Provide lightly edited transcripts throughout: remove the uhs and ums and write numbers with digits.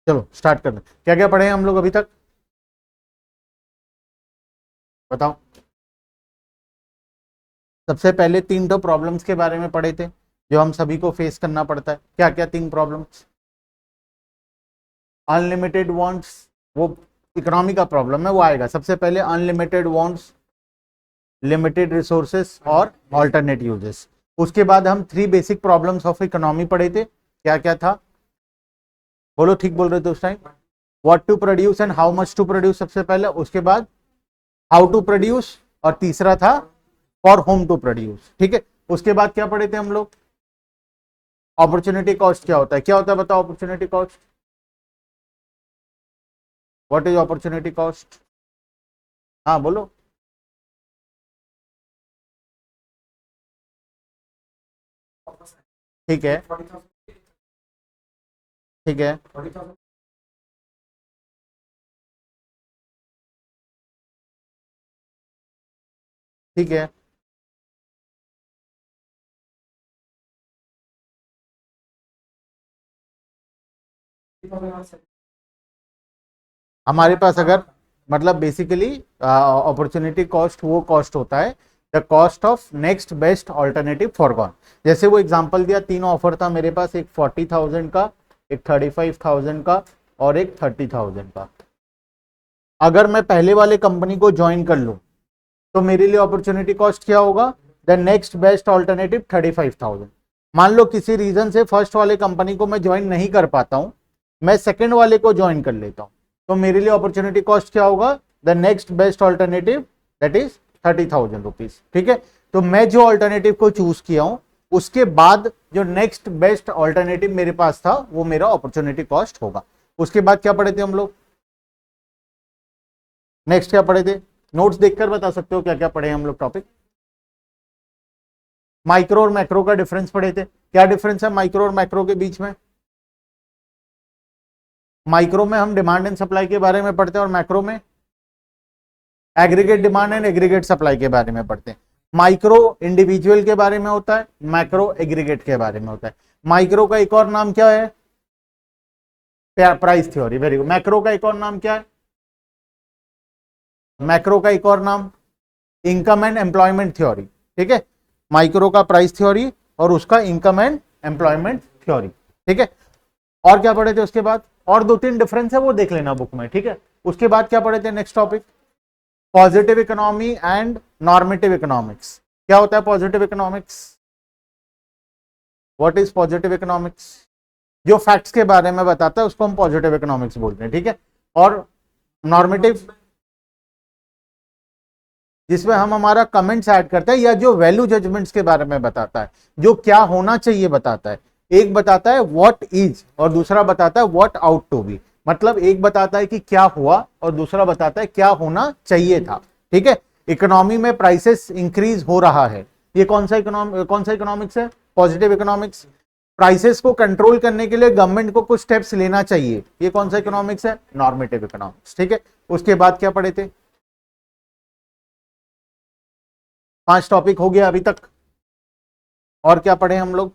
चलो स्टार्ट करते हैं। क्या क्या पढ़े हैं हम लोग अभी तक, बताओ। सबसे पहले 3 तो प्रॉब्लम्स के बारे में पढ़े थे जो हम सभी को फेस करना पड़ता है। क्या क्या 3 प्रॉब्लम्स? अनलिमिटेड वांट्स, वो इकोनॉमी का प्रॉब्लम है, वो आएगा सबसे पहले। अनलिमिटेड वांट्स, लिमिटेड रिसोर्सेस और ऑल्टरनेट यूजेस। उसके बाद हम 3 बेसिक प्रॉब्लम्स ऑफ इकोनॉमी पढ़े थे। क्या क्या था, बोलो, ठीक बोल रहे थे उस time? What to produce and how much to produce सबसे पहले, उसके बाद हाउ टू प्रोड्यूस, और तीसरा था फॉर होम टू प्रोड्यूस। ठीक है, उसके बाद क्या पढ़े थे हम लोग? अपॉर्चुनिटी कॉस्ट क्या होता है, क्या होता है बताओ opportunity cost? What is opportunity cost? हाँ बोलो। ठीक है, ठीक है, ठीक है। हमारे पास अगर मतलब बेसिकली अपॉर्चुनिटी कॉस्ट वो कॉस्ट होता है the cost of next best alternative foregone. जैसे वो एग्जांपल दिया, 3 ऑफर था मेरे पास, एक 40,000 का, एक 35,000 का और एक 30,000 का। अगर मैं पहले वाले कंपनी को ज्वाइन कर लूं तो मेरे लिए अपॉर्चुनिटी कॉस्ट क्या होगा? The next best alternative 35,000। मान लो किसी रीजन से फर्स्ट वाले कंपनी को मैं ज्वाइन नहीं कर पाता हूं, मैं सेकंड वाले को ज्वाइन कर लेता हूं, तो मेरे लिए अपॉर्चुनिटी कॉस्ट क्या होगा? The next best alternative, that is 30,000 rupees. ठीक है, तो मैं जो ऑल्टरनेटिव को चूज किया हूं उसके बाद जो नेक्स्ट बेस्ट ऑल्टरनेटिव मेरे पास था वो मेरा अपॉर्चुनिटी कॉस्ट होगा। उसके बाद क्या पढ़े थे हम लोग? नेक्स्ट क्या पढ़े थे? नोट्स देखकर बता सकते हो क्या क्या पढ़े हम लोग टॉपिक। माइक्रो और मैक्रो का डिफरेंस पढ़े थे। क्या डिफरेंस है माइक्रो और मैक्रो के बीच में? माइक्रो में हम डिमांड एंड सप्लाई के बारे में पढ़ते हैं और मैक्रो में aggregate demand and aggregate supply के बारे में पढ़ते हैं। माइक्रो इंडिविजुअल के बारे में होता है, मैक्रो एग्रीगेट के बारे में होता है। माइक्रो का एक और नाम क्या है? Price theory. Very good. Macro का एक और नाम क्या है? मैक्रो का एक और नाम इनकम एंड एम्प्लॉयमेंट थ्योरी। ठीक है, माइक्रो का प्राइस थ्योरी और उसका इनकम एंड एम्प्लॉयमेंट थ्योरी। ठीक है, और क्या पढ़े थे उसके बाद? और 2-3 डिफरेंस है वो देख लेना बुक में। ठीक है, उसके बाद क्या पढ़े थे? Next topic positive economy and normative economics. क्या होता है positive economics? What is positive economics? जो फैक्ट्स के बारे में बताता है उसको हम पॉजिटिव इकोनॉमिक्स बोलते हैं। ठीक है, और नॉर्मेटिव जिसमें हम हमारा कमेंट्स ऐड करते हैं या जो वैल्यू जजमेंट्स के बारे में बताता है, जो क्या होना चाहिए बताता है। एक बताता है व्हाट इज और दूसरा बताता है व्हाट आउट टू बी। मतलब एक बताता है कि क्या हुआ और दूसरा बताता है क्या होना चाहिए था। ठीक है, इकोनॉमी में प्राइसेस इंक्रीज हो रहा है, ये कौन सा इकोनॉमिक्स है? Positive economics. प्राइसेस को कंट्रोल करने के लिए गवर्नमेंट को कुछ स्टेप्स लेना चाहिए, ये कौन सा इकोनॉमिक्स है? Normative economics. ठीक है, उसके बाद क्या पढ़े थे? 5 टॉपिक हो गया अभी तक। और क्या पढ़े हम लोग?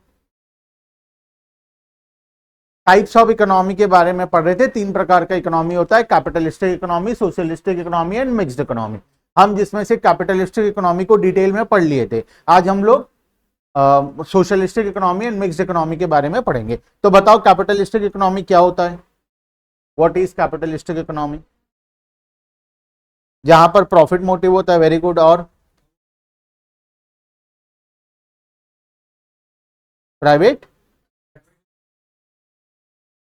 टाइप्स ऑफ इकोनॉमी के बारे में पढ़ रहे थे। 3 प्रकार का इकोनॉमी होता है, capitalistic economy, socialistic economy and mixed economy. हम जिसमें से कैपिटलिस्टिक इकोनॉमी को डिटेल में पढ़ लिए थे, आज हम लोग socialistic economy and mixed economy के बारे में पढ़ेंगे। तो बताओ कैपिटलिस्टिक इकोनॉमी क्या होता है? What is capitalistic economy? जहां पर प्रॉफिट मोटिव होता है। Very good. और प्राइवेट,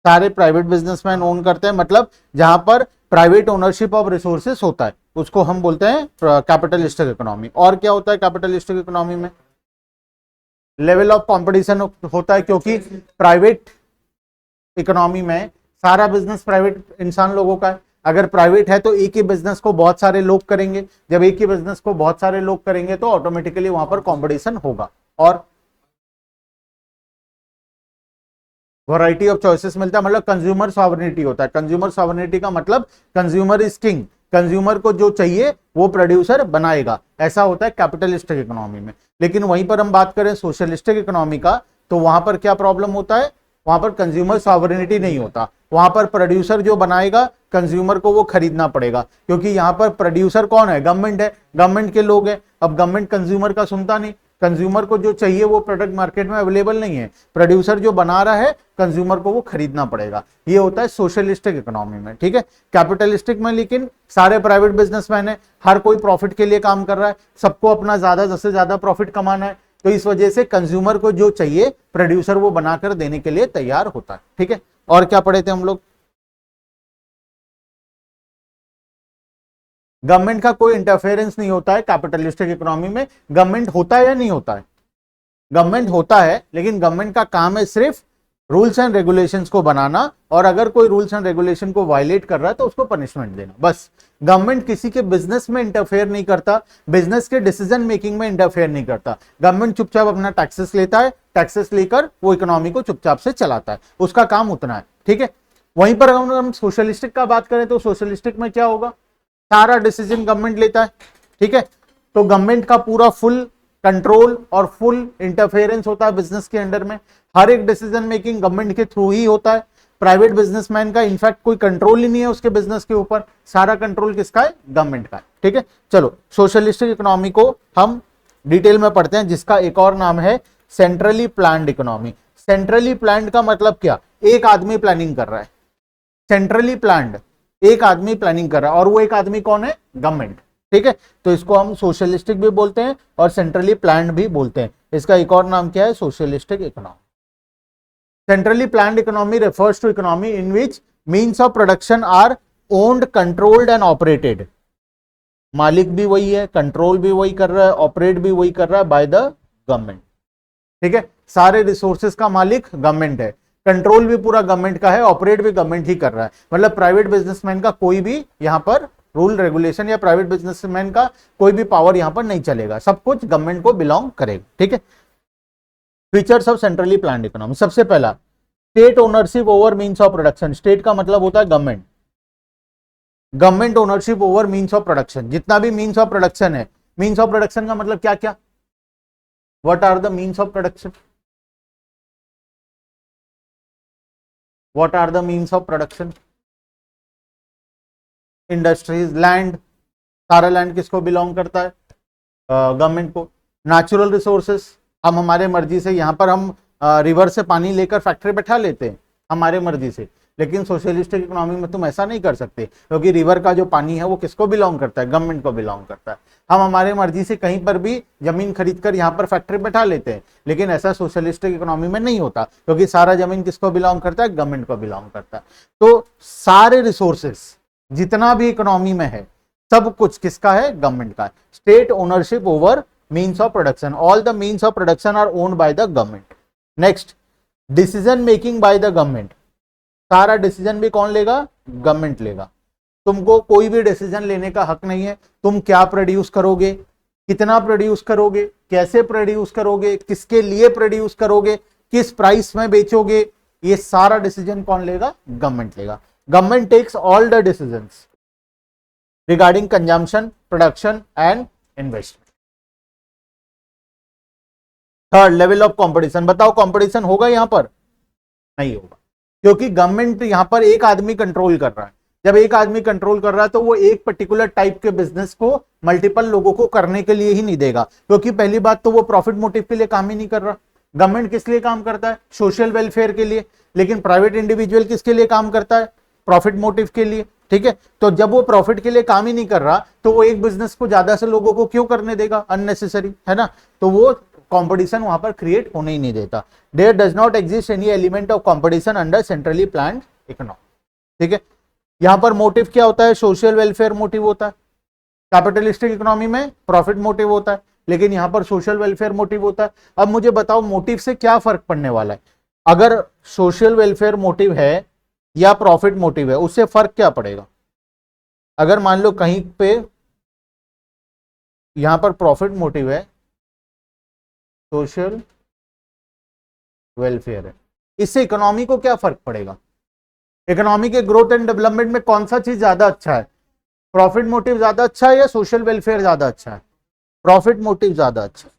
सारे प्राइवेट बिजनेसमैन ओन करते हैं, मतलब जहां पर प्राइवेट ओनरशिप ऑफ रिसोर्सेस होता है उसको हम बोलते हैं कैपिटलिस्टिक इकोनॉमी। और क्या होता है कैपिटलिस्टिक इकोनॉमी में? लेवल ऑफ कंपटीशन होता है, क्योंकि प्राइवेट इकोनॉमी में सारा बिजनेस प्राइवेट इंसान लोगों का है। अगर प्राइवेट है तो एक ही बिजनेस को बहुत सारे लोग करेंगे, जब एक ही बिजनेस को बहुत सारे लोग करेंगे तो ऑटोमेटिकली वहां पर कंपटीशन होगा और वैरायटी ऑफ चॉइसेस मिलता है, मतलब कंज्यूमर सॉवरेनिटी होता है। कंज्यूमर सॉवरेनिटी का मतलब कंज्यूमर इज किंग, कंज्यूमर को जो चाहिए वो प्रोड्यूसर बनाएगा, ऐसा होता है कैपिटलिस्टिक इकोनॉमी में। लेकिन वहीं पर हम बात करें सोशलिस्टिक इकोनॉमी का, तो वहां पर क्या प्रॉब्लम होता है? वहां पर कंज्यूमर सॉवरेनिटी नहीं होता। वहां पर प्रोड्यूसर जो बनाएगा कंज्यूमर को वो खरीदना पड़ेगा, क्योंकि यहाँ पर प्रोड्यूसर कौन है, गवर्नमेंट है, गवर्नमेंट के लोग हैं। अब गवर्नमेंट कंज्यूमर का सुनता नहीं, कंज्यूमर को जो चाहिए वो प्रोडक्ट मार्केट में अवेलेबल नहीं है, प्रोड्यूसर जो बना रहा है कंज्यूमर को वो खरीदना पड़ेगा। ये होता है सोशलिस्टिक इकोनॉमी में, ठीक है। कैपिटलिस्टिक में लेकिन सारे प्राइवेट बिजनेसमैन है, हर कोई प्रॉफिट के लिए काम कर रहा है, सबको अपना ज्यादा से ज्यादा प्रॉफिट कमाना है, तो इस वजह से कंज्यूमर को जो चाहिए प्रोड्यूसर वो बनाकर देने के लिए तैयार होता है, ठीक है। और क्या पढ़े थे हम लोग, गवर्नमेंट का कोई इंटरफेरेंस नहीं होता है कैपिटलिस्टिक इकोनॉमी में। गवर्नमेंट होता है या नहीं होता है, गवर्नमेंट होता है, लेकिन गवर्नमेंट का काम है सिर्फ रूल्स एंड रेगुलेशंस को बनाना, और अगर कोई रूल्स एंड रेगुलेशन को वायलेट कर रहा है तो उसको पनिशमेंट देना, बस। गवर्नमेंट किसी के बिजनेस में इंटरफेयर नहीं करता, बिजनेस के डिसीजन मेकिंग में इंटरफेयर नहीं करता। गवर्नमेंट चुपचाप अपना टैक्सेस लेता है, टैक्सेस लेकर वो इकोनॉमी को चुपचाप से चलाता है, उसका काम उतना है, ठीक है। वहीं पर अगर हम सोशलिस्टिक का बात करें तो सोशलिस्टिक में क्या होगा, सारा डिसीजन गवर्नमेंट लेता है, ठीक है। तो गवर्नमेंट का पूरा फुल कंट्रोल और फुल इंटरफेरेंस होता है बिजनेस के अंडर में, हर एक डिसीजन मेकिंग गवर्नमेंट के थ्रू ही होता है। प्राइवेट बिजनेसमैन का इनफैक्ट कोई कंट्रोल ही नहीं है उसके बिजनेस के ऊपर, सारा कंट्रोल किसका है, गवर्नमेंट का है, ठीक है। चलो सोशलिस्टिक इकोनॉमी को हम डिटेल में पढ़ते हैं, जिसका एक और नाम है centrally planned economy. Centrally planned का मतलब क्या, एक आदमी प्लानिंग कर रहा है, सेंट्रली प्लान्ड एक आदमी प्लानिंग कर रहा है, और वो एक आदमी कौन है, गवर्नमेंट, ठीक है। तो इसको हम सोशलिस्टिक भी बोलते हैं और सेंट्रली प्लान्ड भी बोलते हैं। इसका एक और नाम क्या है, socialistic economy. Centrally planned economy refers to economy in which means of production are owned, controlled and operated। मालिक भी वही है, कंट्रोल भी वही कर रहा है, ऑपरेट भी वही कर रहा है बाय द गवर्नमेंट, ठीक है। सारे रिसोर्सेज का मालिक गवर्नमेंट है, कंट्रोल भी पूरा गवर्नमेंट का है, ऑपरेट भी गवर्नमेंट ही कर रहा है। मतलब प्राइवेट बिजनेसमैन का कोई भी यहाँ पर रूल रेगुलेशन या प्राइवेट बिजनेसमैन का कोई भी पावर यहाँ पर नहीं चलेगा, सब कुछ गवर्नमेंट को बिलोंग करेगा, ठीक है। Features of centrally planned economy, सबसे पहला state ownership over means of production. State का मतलब होता है government, government ownership over means of production, जितना भी मीन्स ऑफ प्रोडक्शन है। मीन्स ऑफ प्रोडक्शन का मतलब क्या क्या, what are the means of production, what are the means of production, industries, land, सारा लैंड किसको बिलोंग करता है, गवर्नमेंट को। नेचुरल रिसोर्सेस, हम हमारे मर्जी से, यहाँ पर हम रिवर से पानी लेकर फैक्ट्री बैठा लेते हैं हमारे मर्जी से, लेकिन सोशलिस्टिक इकोनॉमी में तुम ऐसा नहीं कर सकते, क्योंकि रिवर का जो पानी है वो किसको बिलोंग करता है, गवर्नमेंट को बिलोंग करता है। हम हमारे मर्जी से कहीं पर भी जमीन खरीद कर यहाँ पर फैक्ट्री बैठा लेते हैं, लेकिन ऐसा सोशलिस्टिक इकोनॉमी में नहीं होता, क्योंकि सारा जमीन किसको बिलोंग करता है, गवर्नमेंट को बिलोंग करता है। तो सारे रिसोर्सेस जितना भी इकोनॉमी में है सब कुछ किसका है, गवर्नमेंट का है। State ownership over means of production, all the means of production are owned by the government. Next, decision making by the government, सारा डिसीजन भी कौन लेगा, गवर्नमेंट लेगा। तुमको कोई भी डिसीजन लेने का हक नहीं है, तुम क्या प्रोड्यूस करोगे, कितना प्रोड्यूस करोगे, कैसे प्रोड्यूस करोगे, किसके लिए प्रोड्यूस करोगे, किस प्राइस में बेचोगे, ये सारा डिसीजन कौन लेगा, गवर्नमेंट लेगा। Government takes all the decisions regarding consumption, production and investment. Third, level of competition. बताओ कंपटीशन होगा यहां पर, नहीं होगा, क्योंकि गवर्नमेंट यहां पर एक आदमी कंट्रोल कर रहा है। जब एक आदमी कंट्रोल कर रहा है तो वो एक पर्टिकुलर टाइप के बिजनेस को मल्टीपल लोगों को करने के लिए ही नहीं देगा, क्योंकि पहली बात तो वो प्रॉफिट मोटिव के लिए काम ही नहीं कर रहा। गवर्नमेंट किस लिए काम करता है, सोशल वेलफेयर के लिए, लेकिन प्राइवेट इंडिविजुअल किसके लिए काम करता है, प्रॉफिट मोटिव के लिए, ठीक है। तो जब वो प्रॉफिट के लिए काम ही नहीं कर रहा तो वो एक बिजनेस को ज्यादा से लोगों को क्यों करने देगा, अननेसेसरी, है ना। तो वो कंपटीशन वहां पर क्रिएट होने ही नहीं देता। There does not exist any element of competition under centrally planned economy, ठीक है। यहां पर मोटिव क्या होता है, सोशल वेलफेयर मोटिव होता है। कैपिटलिस्टिक इकोनॉमी में प्रॉफिट मोटिव होता है, लेकिन यहां पर सोशल वेलफेयर मोटिव होता है। अब मुझे बताओ मोटिव से क्या फर्क पड़ने वाला है, अगर सोशल वेलफेयर मोटिव है या प्रॉफिट मोटिव है, उससे फर्क क्या पड़ेगा। अगर मान लो कहीं पे यहां पर प्रॉफिट मोटिव है, सोशल वेलफेयर है, इससे इकोनॉमी को क्या फर्क पड़ेगा। इकोनॉमी के ग्रोथ एंड डेवलपमेंट में कौन सा चीज ज्यादा अच्छा है, प्रॉफिट मोटिव ज्यादा अच्छा है या सोशल वेलफेयर ज्यादा अच्छा है, प्रॉफिट मोटिव ज्यादा अच्छा है।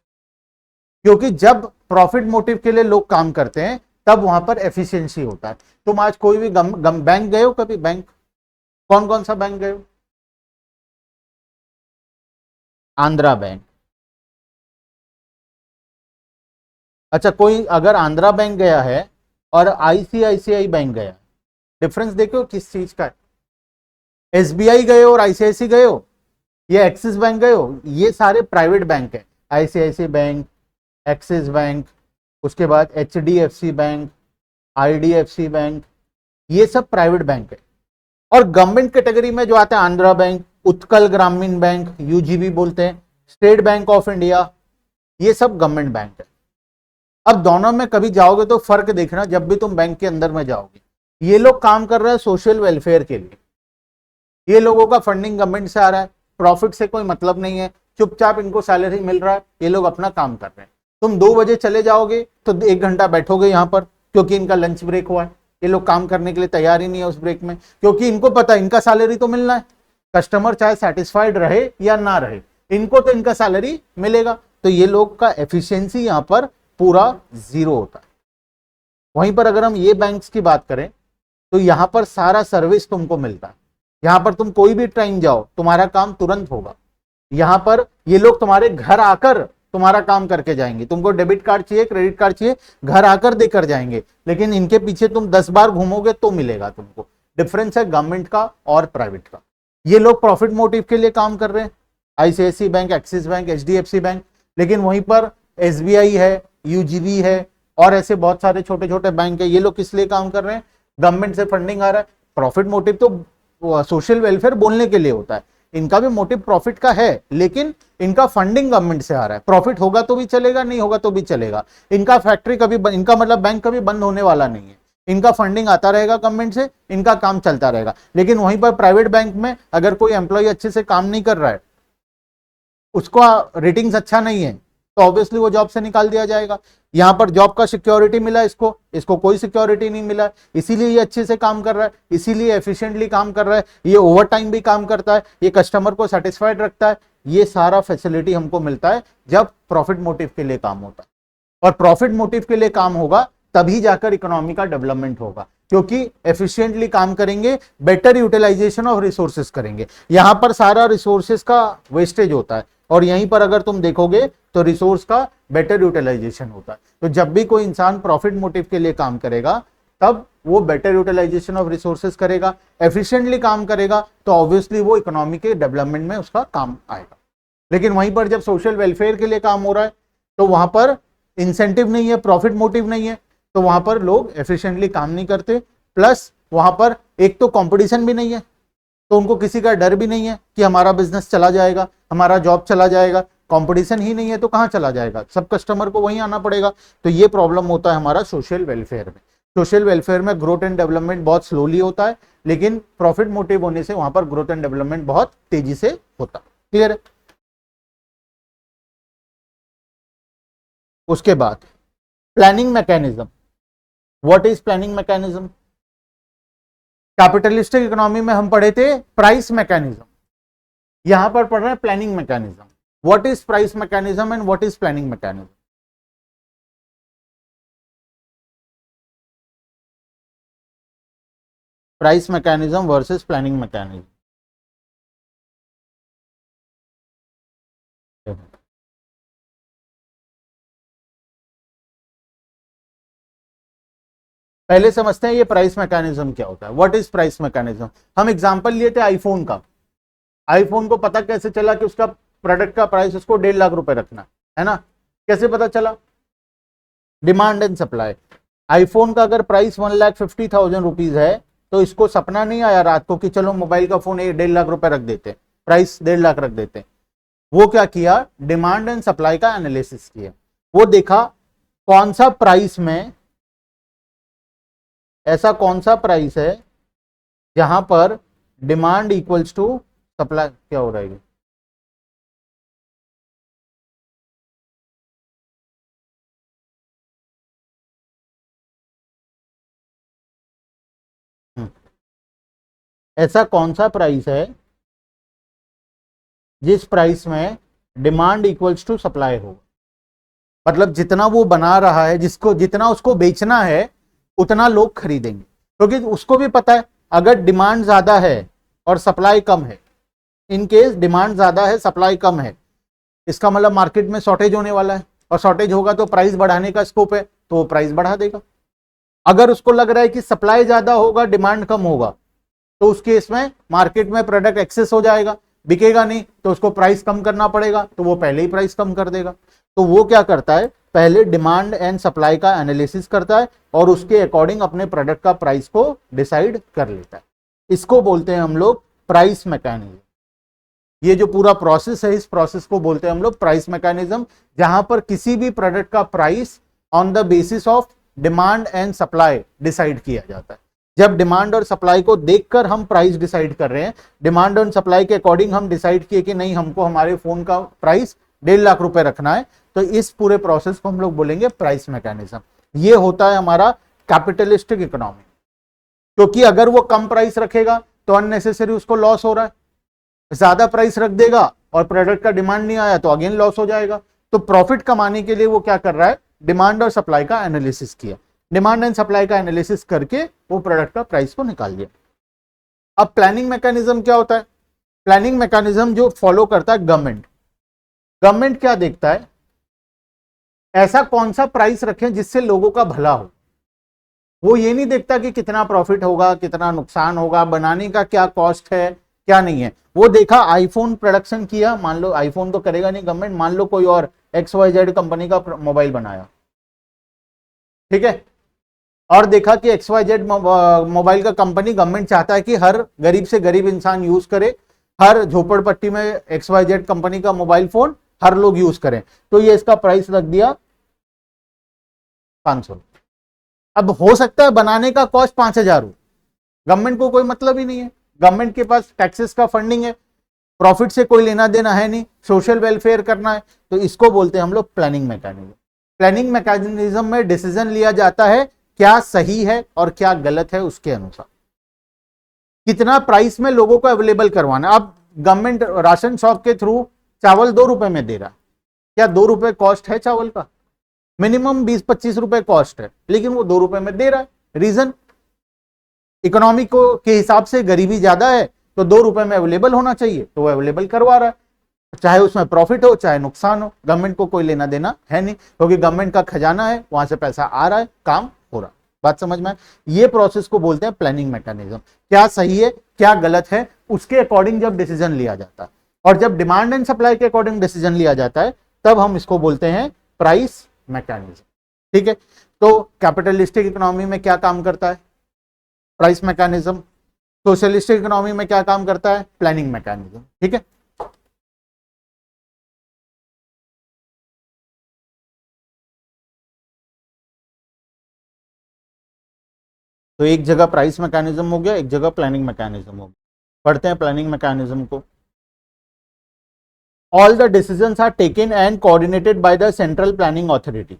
क्योंकि जब प्रॉफिट मोटिव के लिए लोग काम करते हैं तब वहां पर एफिशिएंसी होता है। तुम आज कोई भी बैंक गए हो कभी? बैंक कौन कौन सा बैंक गए हो? आंध्रा बैंक। अच्छा, कोई अगर आंध्रा बैंक गया है और आईसीआईसीआई बैंक गया, डिफरेंस देखो किस चीज का है। एसबीआई गए हो और आईसीआईसी गए हो, ये एक्सिस बैंक गए हो, ये सारे प्राइवेट बैंक है। आईसीआईसी बैंक, एक्सिस बैंक, उसके बाद एचडीएफसी बैंक, आईडीएफसी बैंक, ये सब प्राइवेट बैंक है। और गवर्नमेंट कैटेगरी में जो आता है आंध्रा बैंक, उत्कल ग्रामीण बैंक, यूजीबी बोलते हैं, स्टेट बैंक ऑफ इंडिया, ये सब गवर्नमेंट बैंक है। अब दोनों में कभी जाओगे तो फर्क देखना, जब भी तुम बैंक के अंदर में जाओगे, ये लोग काम कर रहे हैं सोशल वेलफेयर के लिए, ये लोगों का फंडिंग गवर्नमेंट से आ रहा है, प्रॉफिट से कोई मतलब नहीं है, चुपचाप इनको सैलरी मिल रहा है, ये लोग अपना काम कर रहे हैं। तुम 2 बजे चले जाओगे तो 1 घंटा बैठोगे यहाँ पर, क्योंकि इनका लंच ब्रेक हुआ है, ये लोग काम करने के लिए तैयार ही नहीं है उस ब्रेक में, क्योंकि इनको पता है इनका सैलरी तो मिलना है, कस्टमर चाहे सेटिस्फाइड रहे या ना रहे, इनको तो इनका सैलरी मिलेगा। तो ये लोग का एफिशिएंसी यहाँ पर पूरा 0 होता है। वहीं पर अगर हम ये बैंक्स की बात करें तो यहाँ पर सारा सर्विस तुमको मिलता है, यहाँ पर तुम कोई भी टाइम जाओ तुम्हारा काम तुरंत होगा। यहाँ पर ये लोग तुम्हारे घर आकर तुम्हारा काम करके जाएंगे, तुमको डेबिट कार्ड चाहिए, क्रेडिट कार्ड चाहिए, घर आकर देकर जाएंगे, लेकिन इनके पीछे तुम 10 बार घूमोगे तो मिलेगा तुमको। डिफरेंस है गवर्नमेंट का और प्राइवेट का। ये लोग प्रॉफिट मोटिव के लिए काम कर रहे हैं, ICICI bank, Axis bank, HDFC bank, लेकिन वहीं पर एसबीआई है, यूजीबी है और ऐसे बहुत सारे छोटे छोटे बैंक है, ये लोग किस लिए काम कर रहे हैं? गवर्नमेंट से फंडिंग आ रहा है। प्रॉफिट मोटिव तो सोशल वेलफेयर बोलने के लिए होता है, इनका भी मोटिव प्रॉफिट का है, लेकिन इनका फंडिंग गवर्नमेंट से आ रहा है। प्रॉफिट होगा तो भी चलेगा, नहीं होगा तो भी चलेगा, इनका फैक्ट्री कभी इनका मतलब बैंक कभी बंद होने वाला नहीं है, इनका फंडिंग आता रहेगा गवर्नमेंट से, इनका काम चलता रहेगा। लेकिन वहीं पर प्राइवेट बैंक में अगर कोई एम्प्लॉय अच्छे से काम नहीं कर रहा है, उसका रेटिंग्स अच्छा नहीं है, तो ऑब्वियसली वो जॉब से निकाल दिया जाएगा। यहां पर जॉब का सिक्योरिटी मिला इसको कोई सिक्योरिटी नहीं मिला, इसीलिए ये अच्छे से काम कर रहा है, इसीलिए एफिशिएंटली काम कर रहा है, ये ओवर टाइम भी काम करता है, ये कस्टमर को सेटिस्फाइड रखता है। ये सारा फैसिलिटी हमको मिलता है जब प्रॉफिट मोटिव के लिए काम होता है। और प्रॉफिट मोटिव के लिए काम होगा तभी जाकर इकोनॉमी का डेवलपमेंट होगा, क्योंकि एफिशिएंटली काम करेंगे, बेटर यूटिलाइजेशन ऑफ रिसोर्सेस करेंगे। यहां पर सारा रिसोर्सेस का वेस्टेज होता है, और यहीं पर अगर तुम देखोगे तो रिसोर्स का बेटर यूटिलाइजेशन होता है। तो जब भी कोई इंसान प्रॉफिट मोटिव के लिए काम करेगा तब वो बेटर यूटिलाइजेशन ऑफ रिसोर्सेस करेगा, एफिशिएंटली काम करेगा, तो ऑब्वियसली वो इकोनॉमी के डेवलपमेंट में उसका काम आएगा। लेकिन वहीं पर जब सोशल वेलफेयर के लिए काम हो रहा है तो वहां पर इंसेंटिव नहीं है, प्रॉफिट मोटिव नहीं है, तो वहां पर लोग एफिशिएंटली काम नहीं करते। प्लस वहां पर एक तो कंपटीशन भी नहीं है, तो उनको किसी का डर भी नहीं है कि हमारा बिजनेस चला जाएगा, हमारा जॉब चला जाएगा। कंपटीशन ही नहीं है तो कहां चला जाएगा, सब कस्टमर को वहीं आना पड़ेगा। तो ये प्रॉब्लम होता है हमारा सोशल वेलफेयर में। सोशल वेलफेयर में ग्रोथ एंड डेवलपमेंट बहुत स्लोली होता है, लेकिन प्रॉफिट मोटिव होने से वहां पर ग्रोथ एंड डेवलपमेंट बहुत तेजी से होता है। क्लियर है? उसके बाद planning mechanism. What is planning mechanism? Capitalistic economy में हम पढ़े थे प्राइस मैकेनिज्म, यहां पर पढ़ रहे हैं planning mechanism. What is price mechanism and what is planning mechanism? Price mechanism versus planning mechanism. पहले समझते हैं ये प्राइस मैकेनिज्म क्या होता है। What is price mechanism? हम एग्जांपल लिए थे आईफोन का। आईफोन को पता कैसे चला कि उसका प्रोडक्ट का प्राइस उसको 1.5 लाख रुपए रखना है ना? कैसे पता चला? Demand and supply. आईफोन का अगर प्राइस 1,50,000 रुपीज है तो इसको सपना नहीं आया रात को कि चलो मोबाइल का फोन 1.5 लाख रुपए रख देते, प्राइस 1.5 लाख रख देते। वो क्या किया? डिमांड एंड सप्लाई का एनालिसिस किया। वो देखा कौन सा प्राइस में, ऐसा कौन सा प्राइस है जहां पर डिमांड इक्वल्स टू सप्लाई। क्या हो रहा है? ऐसा कौन सा प्राइस है जिस प्राइस में डिमांड इक्वल्स टू सप्लाई हो, मतलब जितना वो बना रहा है, जिसको जितना उसको बेचना है उतना लोग खरीदेंगे, क्योंकि उसको भी पता है अगर डिमांड ज्यादा है और सप्लाई कम है, इन केस डिमांड ज्यादा है सप्लाई कम है, इसका मतलब मार्केट में शॉर्टेज होने वाला है, और शॉर्टेज होगा तो प्राइस बढ़ाने का स्कोप है, तो वो प्राइस बढ़ा देगा। अगर उसको लग रहा है कि सप्लाई ज्यादा होगा डिमांड कम होगा, तो उस केस में मार्केट में प्रोडक्ट एक्सेस हो जाएगा, बिकेगा नहीं, तो उसको प्राइस कम करना पड़ेगा, तो वो पहले ही प्राइस कम कर देगा। तो वो क्या करता है, पहले डिमांड एंड सप्लाई का एनालिसिस करता है और उसके अकॉर्डिंग अपने प्रोडक्ट का प्राइस को डिसाइड कर लेता है। इसको बोलते हैं हम लोग प्राइस मैकेनिज्म। ये जो पूरा प्रोसेस है, इस प्रोसेस को बोलते हैं हम लोग प्राइस मैकेनिज्म, जहां पर किसी भी प्रोडक्ट का price on the basis of demand and supply decide किया जाता है। जब डिमांड और सप्लाई को देखकर हम प्राइस डिसाइड कर रहे हैं, डिमांड और सप्लाई के अकॉर्डिंग हम डिसाइड किए कि नहीं, हमको हमारे फोन का प्राइस 1.5 लाख रुपए रखना है, तो इस पूरे प्रोसेस को हम लोग बोलेंगे प्राइस मैकेनिज्म। ये होता है हमारा कैपिटलिस्टिक इकोनॉमी, क्योंकि अगर वो कम प्राइस रखेगा तो अननेसेसरी उसको लॉस हो रहा है, ज्यादा प्राइस रख देगा और प्रोडक्ट का डिमांड नहीं आया तो अगेन लॉस हो जाएगा। तो प्रॉफिट कमाने के लिए वो क्या कर रहा है, डिमांड और सप्लाई का एनालिसिस किया, डिमांड एंड सप्लाई का एनालिसिस करके वो प्रोडक्ट का प्राइस को निकाल दिया। अब प्लानिंग मैकेनिज्म क्या होता है, प्लानिंग मैकेनिज्म जो फॉलो करता है गवर्नमेंट। गवर्नमेंट क्या देखता है, ऐसा कौन सा प्राइस रखें जिससे लोगों का भला हो। वो ये नहीं देखता कि कितना प्रॉफिट होगा, कितना नुकसान होगा, बनाने का क्या कॉस्ट है, क्या नहीं है। वो देखा आईफोन प्रोडक्शन किया, मान लो आईफोन तो करेगा नहीं गवर्नमेंट, मान लो कोई और XYZ कंपनी का मोबाइल बनाया, ठीक है, और देखा कि XYZ मोबाइल का कंपनी, गवर्नमेंट चाहता है कि हर गरीब से गरीब इंसान यूज करे, हर झोपड़पट्टी में XYZ कंपनी का मोबाइल फोन हर लोग यूज करें, तो ये इसका प्राइस रख दिया 500। अब हो सकता है बनाने का कॉस्ट 5,000 हो, गवर्नमेंट को कोई मतलब ही नहीं है, गवर्नमेंट के पास टैक्सेस का फंडिंग है, प्रॉफिट से कोई लेना देना है नहीं, सोशल वेलफेयर करना है। तो इसको बोलते हैं हम लोग प्लानिंग मैकेनिज्म। प्लानिंग मैकेनिज्म में डिसीजन लिया जाता है क्या सही है और क्या गलत है, उसके अनुसार कितना प्राइस में लोगों को अवेलेबल करवाना। अब गवर्नमेंट राशन शॉप के थ्रू चावल 2 रुपए में दे रहा है, क्या 2 रुपए कॉस्ट है चावल का, मिनिमम 20-25 रुपए कॉस्ट है, लेकिन वो 2 रुपए में दे रहा है। रीजन, इकोनॉमी को के हिसाब से गरीबी ज्यादा है तो 2 रुपए में अवेलेबल होना चाहिए, तो वो अवेलेबल करवा रहा है, चाहे उसमें प्रॉफिट हो चाहे नुकसान हो, गवर्नमेंट को कोई लेना देना है नहीं, क्योंकि गवर्नमेंट का खजाना है, वहां से पैसा आ रहा है, काम हो रहा है। बात समझ में? ये प्रोसेस को बोलते हैं प्लानिंग मैकेनिज्म। क्या सही है क्या गलत है उसके अकॉर्डिंग जब डिसीजन लिया जाता है, और जब डिमांड एंड सप्लाई के अकॉर्डिंग डिसीजन लिया जाता है, तब हम इसको बोलते हैं प्राइस मैकेनिज्म। ठीक है, तो कैपिटलिस्टिक इकोनॉमी में क्या काम करता है, प्राइस मैकेनिज्म। सोशलिस्टिक इकोनॉमी में क्या काम करता है, प्लानिंग मैकेनिज्म। ठीक है, तो एक जगह प्राइस मैकेनिज्म हो गया, एक जगह प्लानिंग मैकेनिज्म हो गया। पढ़ते हैं प्लानिंग मैकेनिज्म को। All the decisions are taken and coordinated by the central planning authority.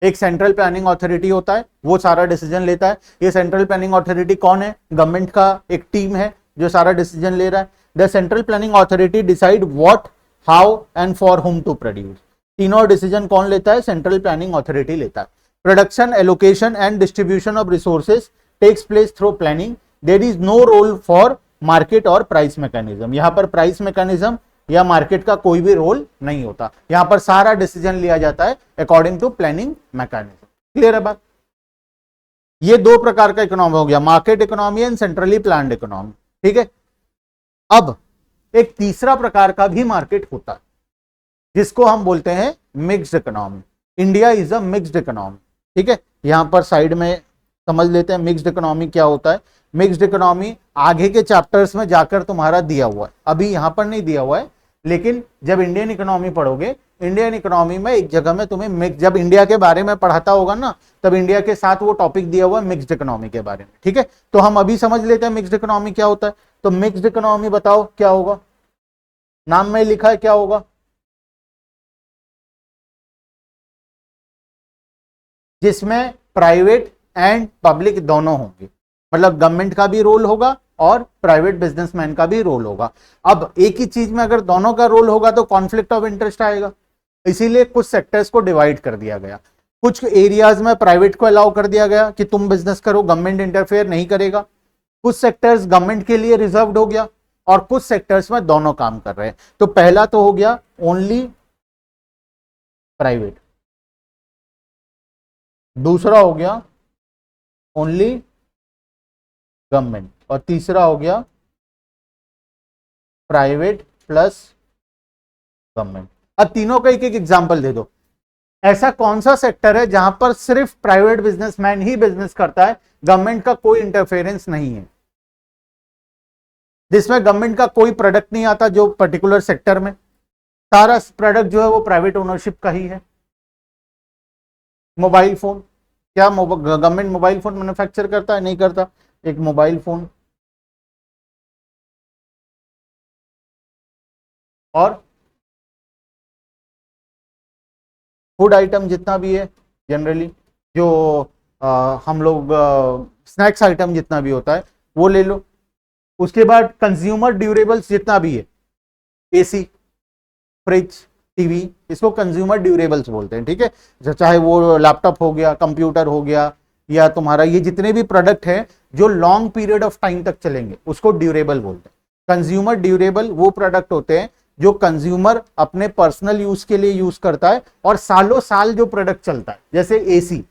एक सेंट्रल प्लानिंग अथॉरिटी होता है, वो सारा डिसीजन लेता है। ये सेंट्रल प्लानिंग अथॉरिटी कौन है, गवर्नमेंट का एक टीम है जो सारा डिसीजन ले रहा है। The central planning authority decide what, how and for whom to produce. तीनों डिसीजन कौन लेता है, सेंट्रल प्लानिंग अथॉरिटी लेता है। Production, allocation and distribution of resources takes place through planning. There is no role for market और price mechanism. यहां पर price mechanism या मार्केट का कोई भी रोल नहीं होता, यहां पर सारा डिसीजन लिया जाता है according to planning mechanism. Clear है बात? ये दो प्रकार का इकोनॉमी हो गया, market economy and centrally planned economy. ठीक है, अब एक तीसरा प्रकार का भी मार्केट होता है जिसको हम बोलते हैं mixed economy. India is a mixed economy. ठीक है, यहां पर साइड में समझ लेते हैं मिक्स्ड इकोनॉमी क्या होता है। मिक्स्ड इकोनॉमी आगे के चैप्टर्स में जाकर तुम्हारा दिया हुआ है, अभी यहां पर नहीं दिया हुआ है, लेकिन जब इंडियन इकोनॉमी पढ़ोगे, इंडियन इकोनॉमी में एक जगह में तुम्हें जब इंडिया के बारे में पढ़ाता होगा ना, तब इंडिया के साथ वो टॉपिक दिया हुआ है मिक्स्ड इकोनॉमी के बारे में। ठीक है, तो हम अभी समझ लेते हैं मिक्स्ड इकोनॉमी क्या होता है। तो मिक्स्ड इकोनॉमी बताओ क्या होगा, नाम में लिखा है क्या होगा, जिसमें प्राइवेट एंड पब्लिक दोनों होंगे, मतलब गवर्नमेंट का भी रोल होगा और प्राइवेट बिजनेसमैन का भी रोल होगा। अब एक ही चीज में अगर दोनों का रोल होगा तो कॉन्फ्लिक्ट ऑफ इंटरेस्ट आएगा, इसीलिए कुछ सेक्टर्स को डिवाइड कर दिया गया। कुछ एरियाज में प्राइवेट को अलाउ कर दिया गया कि तुम बिजनेस करो, गवर्नमेंट इंटरफेयर नहीं करेगा। कुछ सेक्टर्स गवर्नमेंट के लिए रिजर्व्ड हो गया और कुछ सेक्टर्स में दोनों काम कर रहे हैं। तो पहला तो हो गया ओनली प्राइवेट, दूसरा हो गया ओनली गवर्नमेंट और तीसरा हो गया प्राइवेट प्लस गवर्नमेंट। अब तीनों का एक एक एग्जांपल दे दो। ऐसा कौन सा सेक्टर है जहां पर सिर्फ प्राइवेट बिजनेसमैन ही बिजनेस करता है, गवर्नमेंट का कोई इंटरफेरेंस नहीं है, जिसमें गवर्नमेंट का कोई प्रोडक्ट नहीं आता जो पर्टिकुलर सेक्टर में, सारा प्रोडक्ट जो है वो प्राइवेट ओनरशिप का ही है। मोबाइल फोन, क्या गवर्नमेंट मोबाइल फोन मैन्युफैक्चर करता है? नहीं करता। एक मोबाइल फोन और फूड आइटम जितना भी है जनरली, जो हम लोग स्नैक्स आइटम जितना भी होता है वो ले लो। उसके बाद कंज्यूमर ड्यूरेबल्स जितना भी है, एसी, फ्रिज, टीवी, इसको कंज्यूमर ड्यूरेबल्स बोलते हैं, ठीक है। चाहे वो लैपटॉप हो गया, कंप्यूटर हो गया, या तुम्हारा ये जितने भी प्रोडक्ट हैं जो लॉन्ग पीरियड ऑफ टाइम तक चलेंगे उसको ड्यूरेबल बोलते हैं। कंज्यूमर ड्यूरेबल वो प्रोडक्ट होते हैं जो कंज्यूमर अपने पर्सनल यूज के लिए यूज करता है और सालों साल जो प्रोडक्ट चलता है। जैसे एसी,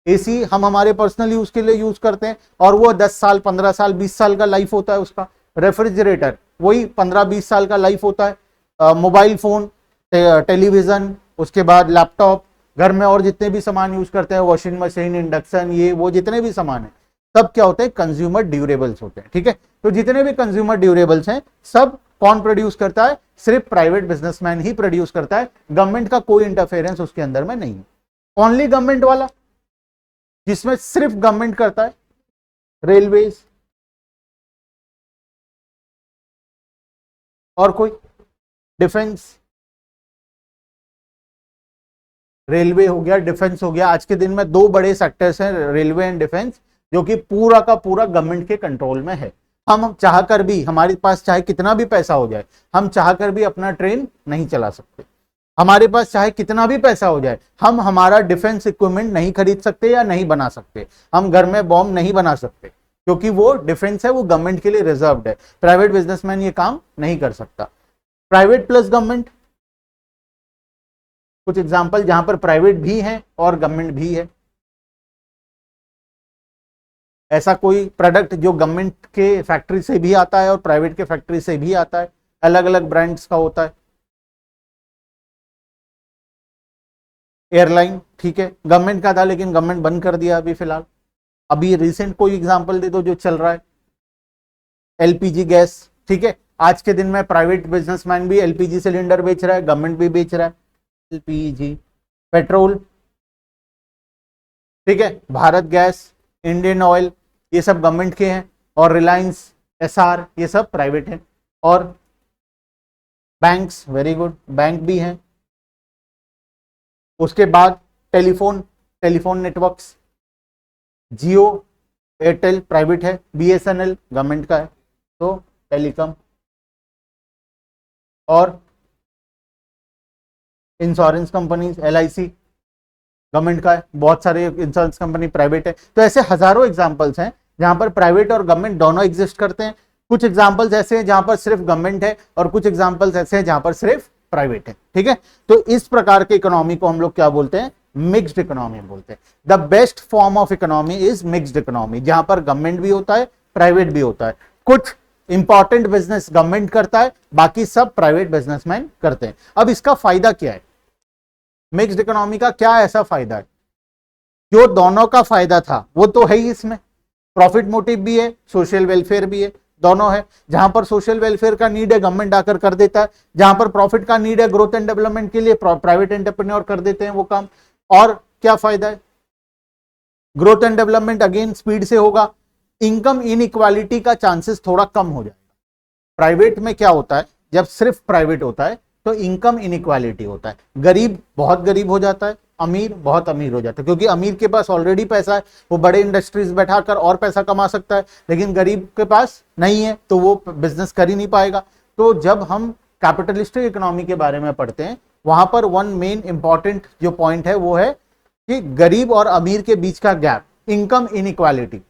एसी हम हमारे पर्सनल यूज के लिए यूज करते हैं और वो 10 साल, 15 साल, 20 साल का लाइफ होता है उसका। रेफ्रिजरेटर वही 15-20 साल का लाइफ होता है। मोबाइल फोन, टेलीविजन, उसके बाद लैपटॉप, घर में और जितने भी सामान यूज करते हैं, वॉशिंग मशीन, इंडक्शन, ये वो जितने भी सामान है सब क्या होते हैं? कंज्यूमर ड्यूरेबल्स होते हैं, ठीक है। तो जितने भी कंज्यूमर ड्यूरेबल्स हैं सब कौन प्रोड्यूस करता है? सिर्फ प्राइवेट बिजनेसमैन ही प्रोड्यूस करता है, गवर्नमेंट का कोई इंटरफेरेंस उसके अंदर में नहीं है। ओनली गवर्नमेंट वाला जिसमें सिर्फ गवर्नमेंट करता है, रेलवेज और कोई, डिफेंस, रेलवे हो गया, डिफेंस हो गया। आज के दिन में दो बड़े सेक्टर्स हैं, रेलवे एंड डिफेंस, जो कि पूरा का पूरा गवर्नमेंट के कंट्रोल में है। हम चाहकर भी, हमारे पास चाहे कितना भी पैसा हो जाए, हम चाहकर भी अपना ट्रेन नहीं चला सकते। हमारे पास चाहे कितना भी पैसा हो जाए, हम हमारा डिफेंस इक्विपमेंट नहीं खरीद सकते या नहीं बना सकते। हम घर में बॉम्ब नहीं बना सकते क्योंकि वो डिफेंस है, वो गवर्नमेंट के लिए रिजर्व्ड है। प्राइवेट बिजनेसमैन ये काम नहीं कर सकता। प्राइवेट प्लस गवर्नमेंट, कुछ एग्जांपल जहां पर प्राइवेट भी है और गवर्नमेंट भी है। ऐसा कोई प्रोडक्ट जो गवर्नमेंट के फैक्ट्री से भी आता है और प्राइवेट के फैक्ट्री से भी आता है, अलग अलग ब्रांड्स का होता है। एयरलाइन, ठीक है, गवर्नमेंट का था लेकिन गवर्नमेंट बंद कर दिया अभी फिलहाल। अभी रिसेंट कोई एग्जांपल दे दो जो चल रहा है। एलपीजी गैस, ठीक है, आज के दिन में प्राइवेट बिजनेसमैन भी एलपीजी सिलेंडर बेच रहा है, गवर्नमेंट भी बेच रहा है एलपीजी। पेट्रोल, ठीक है, भारत गैस, इंडियन ऑयल, ये सब गवर्नमेंट के हैं, और रिलायंस, एसआर, ये सब प्राइवेट हैं। और बैंक्स, वेरी गुड, बैंक भी हैं। उसके बाद टेलीफोन, टेलीफोन नेटवर्क्स, जियो, एयरटेल प्राइवेट है, बीएसएनएल गवर्नमेंट का है, तो टेलीकॉम। और इंश्योरेंस कंपनीज, एलआईसी गवर्नमेंट का है, बहुत सारे इंश्योरेंस कंपनी प्राइवेट है। तो ऐसे हजारों एग्जांपल्स हैं जहां पर प्राइवेट और गवर्नमेंट दोनों एग्जिस्ट करते हैं। कुछ एग्जांपल्स ऐसे हैं जहां पर सिर्फ गवर्नमेंट है और कुछ एग्जांपल्स ऐसे हैं जहां पर सिर्फ प्राइवेट है, ठीक है। तो इस प्रकार के इकोनॉमी को हम लोग क्या बोलते हैं? मिक्स्ड इकोनॉमी बोलते हैं। The best form of economy is mixed economy, जहां पर गवर्नमेंट भी होता है, प्राइवेट भी होता है। कुछ इंपॉर्टेंट बिजनेस गवर्नमेंट करता है, बाकी सब प्राइवेट बिजनेसमैन करते हैं। अब इसका फायदा क्या है? मिक्स्ड इकोनॉमी का क्या ऐसा फायदा है? जो दोनों का फायदा था वो तो है ही इसमें, प्रॉफिट मोटिव भी है, सोशल वेलफेयर भी है, दोनों है। जहां पर सोशल वेलफेयर का नीड है गवर्नमेंट आकर कर देता है, जहां पर प्रॉफिट का नीड है ग्रोथ एंड डेवलपमेंट के लिए प्राइवेट एंटरप्रेन्योर कर देते हैं वो काम। और क्या फायदा है? Growth and development again speed से होगा, इनकम इनइक्वालिटी का चांसेस थोड़ा कम हो जाएगा। प्राइवेट में क्या होता है, जब सिर्फ प्राइवेट होता है तो इनकम इनइक्वालिटी होता है, गरीब बहुत गरीब हो जाता है, अमीर बहुत अमीर हो जाता है, क्योंकि अमीर के पास ऑलरेडी पैसा है, वो बड़े इंडस्ट्रीज बैठाकर और पैसा कमा सकता है, लेकिन गरीब के पास नहीं है तो वो बिजनेस कर ही नहीं पाएगा। तो जब हम कैपिटलिस्टिक इकोनॉमी के बारे में पढ़ते हैं, वहां पर वन मेन इंपॉर्टेंट जो पॉइंट है वो है कि गरीब और अमीर के बीच का गैप, इनकम इनइक्वालिटी,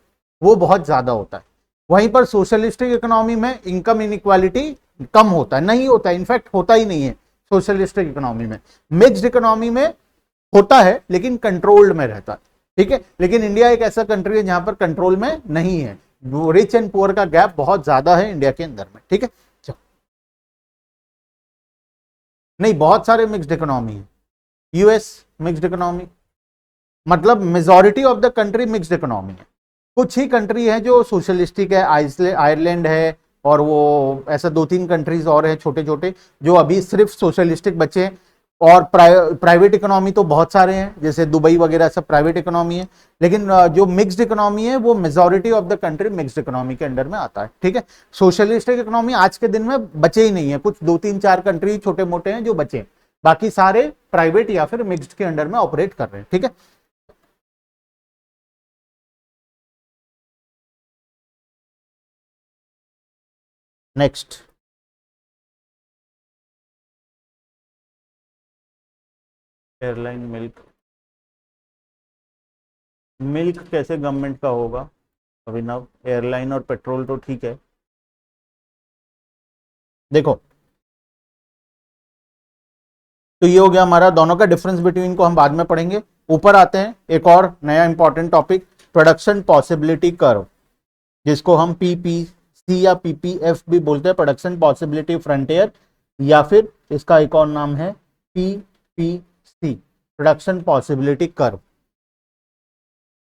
वो बहुत ज्यादा होता है। वहीं पर सोशलिस्टिक इकोनॉमी में इनकम इनइक्वालिटी कम होता है, नहीं होता है, इनफैक्ट होता ही नहीं है सोशलिस्टिक इकोनॉमी में। मिक्स्ड इकोनॉमी में होता है लेकिन कंट्रोल्ड में रहता है, ठीक है। लेकिन इंडिया एक ऐसा कंट्री है जहां पर कंट्रोल में नहीं है, रिच एंड पुअर का गैप बहुत ज्यादा है इंडिया के अंदर में, ठीक है। नहीं, बहुत सारे मिक्स्ड इकोनॉमी है। यूएस मिक्स्ड इकोनॉमी, मतलब majority of the country mixed economy है। कुछ ही कंट्री है जो सोशलिस्टिक है, आयरलैंड है, और वो ऐसा 2-3 कंट्रीज और है छोटे छोटे जो अभी सिर्फ सोशलिस्टिक बचे हैं। और प्राइवेट इकोनॉमी तो बहुत सारे हैं, जैसे दुबई वगैरह सब प्राइवेट इकोनॉमी है। लेकिन जो मिक्स्ड इकोनॉमी है वो majority of the country mixed economy के अंडर में आता है, ठीक है। सोशलिस्टिक इकोनॉमी आज के दिन में बचे ही नहीं है, कुछ 2-3-4 कंट्री छोटे मोटे हैं जो बचे हैं, बाकी सारे प्राइवेट या फिर मिक्स्ड के अंडर में ऑपरेट कर रहे हैं, ठीक है। नेक्स्ट, एयरलाइन मिल्क, मिल्क कैसे गवर्नमेंट का होगा अभिनव? एयरलाइन और पेट्रोल तो ठीक है। देखो, तो ये हो गया हमारा, दोनों का डिफरेंस बिटवीन को हम बाद में पढ़ेंगे। ऊपर आते हैं, एक और नया important topic, production possibility curve, जिसको हम पीपीसी या पीपीएफ भी बोलते हैं, प्रोडक्शन पॉसिबिलिटी फ्रंटियर, या फिर इसका एक और नाम है PPC, production possibility curve.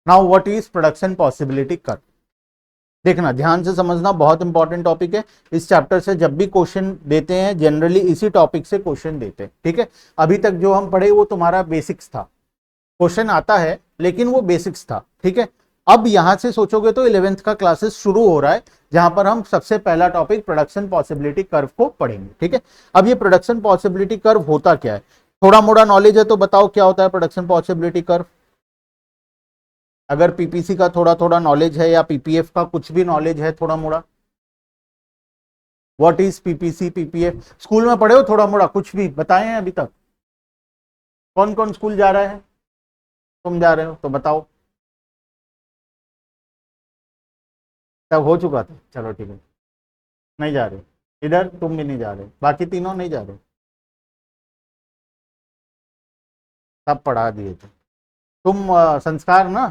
Now what is production possibility curve? देखना, ध्यान से समझना, बहुत इंपॉर्टेंट टॉपिक है। इस चैप्टर से जब भी क्वेश्चन देते हैं जनरली इसी टॉपिक से क्वेश्चन देते हैं, ठीक है। अभी तक जो हम पढ़े वो तुम्हारा बेसिक्स था, क्वेश्चन आता है लेकिन वो बेसिक्स था, ठीक है। अब यहां से सोचोगे तो 11th का क्लासेस शुरू हो रहा है, जहां पर हम सबसे पहला टॉपिक प्रोडक्शन पॉसिबिलिटी कर्व को पढ़ेंगे, ठीक है। अब ये प्रोडक्शन पॉसिबिलिटी कर्व होता क्या है? थोड़ा मोड़ा नॉलेज है तो बताओ क्या होता है प्रोडक्शन पॉसिबिलिटी कर्व? अगर पीपीसी का थोड़ा थोड़ा नॉलेज है या पीपीएफ का कुछ भी नॉलेज है थोड़ा मोड़ा, what is PPC PPF? School में पढ़े हो थोड़ा मोड़ा, कुछ भी बताए हैं अभी तक? कौन कौन स्कूल जा रहा है? तुम जा रहे हो तो बताओ। तब हो चुका था, चलो ठीक है। नहीं जा रहे, इधर तुम भी नहीं जा रहे, बाकी तीनों नहीं जा रहे, सब पढ़ा दिए थे। तुम संस्कार ना,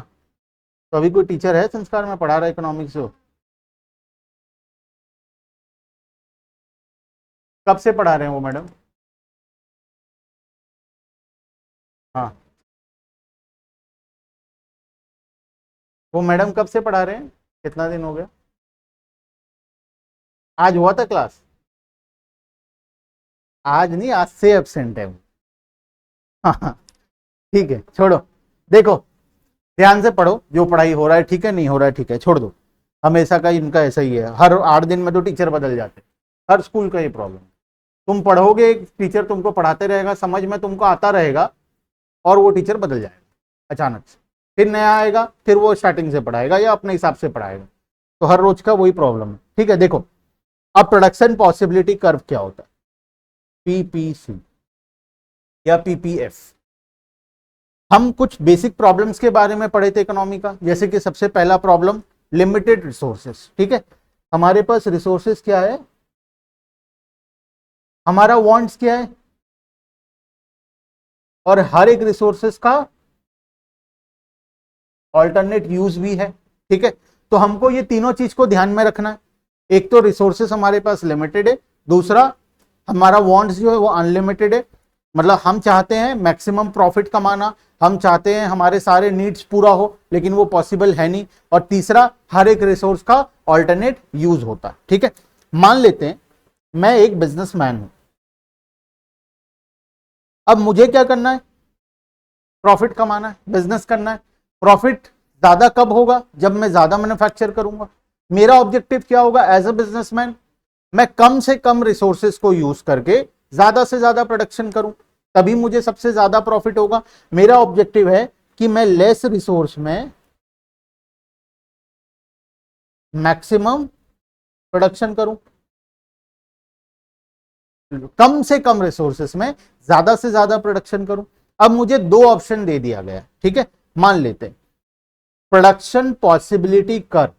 तो अभी कोई टीचर है संस्कार में पढ़ा रहा है इकोनॉमिक्स हो? कब से पढ़ा रहे हैं वो मैडम? हाँ, वो मैडम कब से पढ़ा रहे हैं, कितना दिन हो गया? आज हुआ था क्लास? आज नहीं, आज से एबसेंट है वो। हाँ हाँ, ठीक है, छोड़ो। देखो, ध्यान से पढ़ो, जो पढ़ाई हो रहा है ठीक है, नहीं हो रहा है ठीक है, छोड़ दो। हमेशा का इनका ऐसा ही है, हर 8 दिन में तो टीचर बदल जाते हैं, हर स्कूल का ये प्रॉब्लम। तुम पढ़ोगे, एक टीचर तुमको पढ़ाते रहेगा, समझ में तुमको आता रहेगा, और वो टीचर बदल जाएगा अचानक से, फिर नया आएगा, फिर वो स्टार्टिंग से पढ़ाएगा या अपने हिसाब से पढ़ाएगा। तो हर रोज का वही प्रॉब्लम है, ठीक है। देखो, अब प्रोडक्शन पॉसिबिलिटी कर्व क्या होता है? पीपीसी या पीपीएफ। हम कुछ बेसिक प्रॉब्लम्स के बारे में पढ़े थे इकोनॉमी का, जैसे कि सबसे पहला प्रॉब्लम, लिमिटेड रिसोर्सेस, ठीक है। हमारे पास रिसोर्सेस क्या है, हमारा वांट्स क्या है, और हर एक रिसोर्सेस का ऑल्टरनेट यूज भी है, ठीक है। तो हमको ये तीनों चीज को ध्यान में रखना है। एक तो रिसोर्सेस हमारे पास लिमिटेड है, दूसरा हमारा वांट्स जो है वो अनलिमिटेड है, मतलब हम चाहते हैं मैक्सिमम प्रॉफिट कमाना, हम चाहते हैं हमारे सारे नीड्स पूरा हो, लेकिन वो पॉसिबल है नहीं। और तीसरा, हर एक रिसोर्स का ऑल्टरनेट यूज होता है, ठीक है। मान लेते हैं मैं एक बिजनेसमैन हूं, अब मुझे क्या करना है, प्रॉफिट कमाना है, बिजनेस करना है। प्रॉफिट ज्यादा कब होगा, जब मैं ज्यादा मैन्युफैक्चर करूंगा। मेरा ऑब्जेक्टिव क्या होगा एज अ बिजनेसमैन, मैं कम से कम रिसोर्सेज को यूज करके ज्यादा से ज्यादा प्रोडक्शन करूं, तभी मुझे सबसे ज्यादा प्रॉफिट होगा। मेरा ऑब्जेक्टिव है कि मैं लेस रिसोर्स में मैक्सिमम प्रोडक्शन करूं, कम से कम रिसोर्सेस में ज्यादा से ज्यादा प्रोडक्शन करूं। अब मुझे दो ऑप्शन दे दिया गया, ठीक है। मान लेते हैं प्रोडक्शन पॉसिबिलिटी कर्व।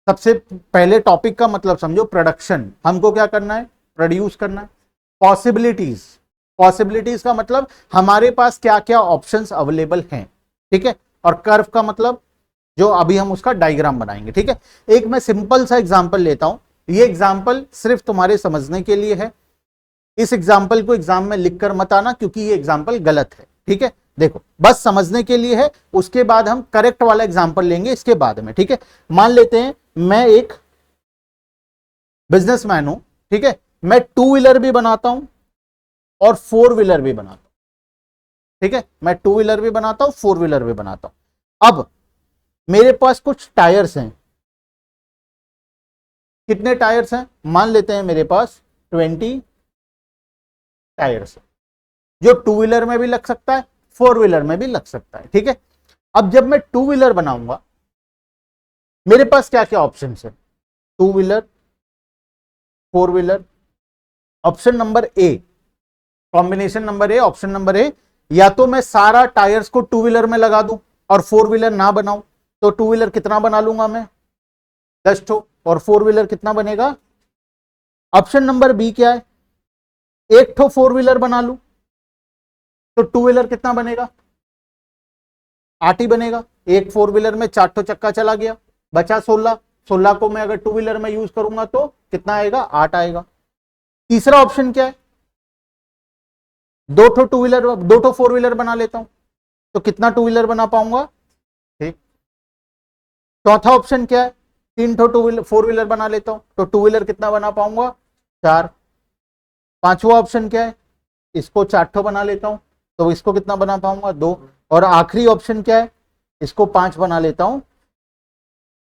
सबसे पहले टॉपिक का मतलब समझो, प्रोडक्शन हमको क्या करना है, प्रोड्यूस करना है। पॉसिबिलिटीज, पॉसिबिलिटीज का मतलब हमारे पास क्या क्या ऑप्शंस अवेलेबल हैं, ठीक है। और कर्व का मतलब जो अभी हम उसका डायग्राम बनाएंगे, ठीक है। एक मैं सिंपल सा एग्जांपल लेता हूं, ये एग्जांपल सिर्फ तुम्हारे समझने के लिए है। इस एग्जांपल को एग्जाम में लिखकर मत आना क्योंकि ये एग्जांपल गलत है, ठीक है। देखो बस समझने के लिए है, उसके बाद हम करेक्ट वाला एग्जांपल लेंगे इसके बाद में, ठीक है। मान लेते हैं मैं एक बिजनेसमैन हूं, ठीक है। मैं टू व्हीलर भी बनाता हूं और फोर व्हीलर भी बनाता हूं, ठीक है। मैं टू व्हीलर भी बनाता हूं, फोर व्हीलर भी बनाता हूं। अब मेरे पास कुछ टायर्स हैं। कितने टायर्स हैं, मान लेते हैं मेरे पास 20 टायर्स है, जो टू व्हीलर में भी लग सकता है, फोर व्हीलर में भी लग सकता है, ठीक है। अब जब मैं टू व्हीलर बनाऊंगा, मेरे पास क्या क्या ऑप्शन है, two wheeler, four wheeler. Option number A, combination number A, option number A, या तो मैं सारा टायर्स को टू व्हीलर में लगा दूं और फोर व्हीलर ना बनाऊं, तो टू व्हीलर कितना बना लूंगा मैं, 10 ठो, और फोर व्हीलर कितना बनेगा। ऑप्शन नंबर बी क्या है, एक ठो फोर व्हीलर बना लूं तो टू व्हीलर कितना बनेगा, 8 ही बनेगा। एक फोर व्हीलर में 4 ठो चक्का चला गया, बचा 16। 16 को मैं अगर टू व्हीलर में यूज करूंगा तो कितना आएगा, 8 आएगा। तीसरा ऑप्शन क्या है, दो ठो टू व्हीलर, दो ठो फोर व्हीलर बना लेता हूं तो कितना टू व्हीलर बना पाऊंगा, ठीक। चौथा ऑप्शन क्या है, 3 ठो टू व्हीलर फोर व्हीलर बना लेता हूं तो टू व्हीलर कितना बना पाऊंगा, 4। पांचवा ऑप्शन क्या है, इसको 4 ठो बना लेता हूं तो इसको कितना बना पाऊंगा, 2। और आखिरी ऑप्शन क्या है, इसको 5 बना लेता हूं।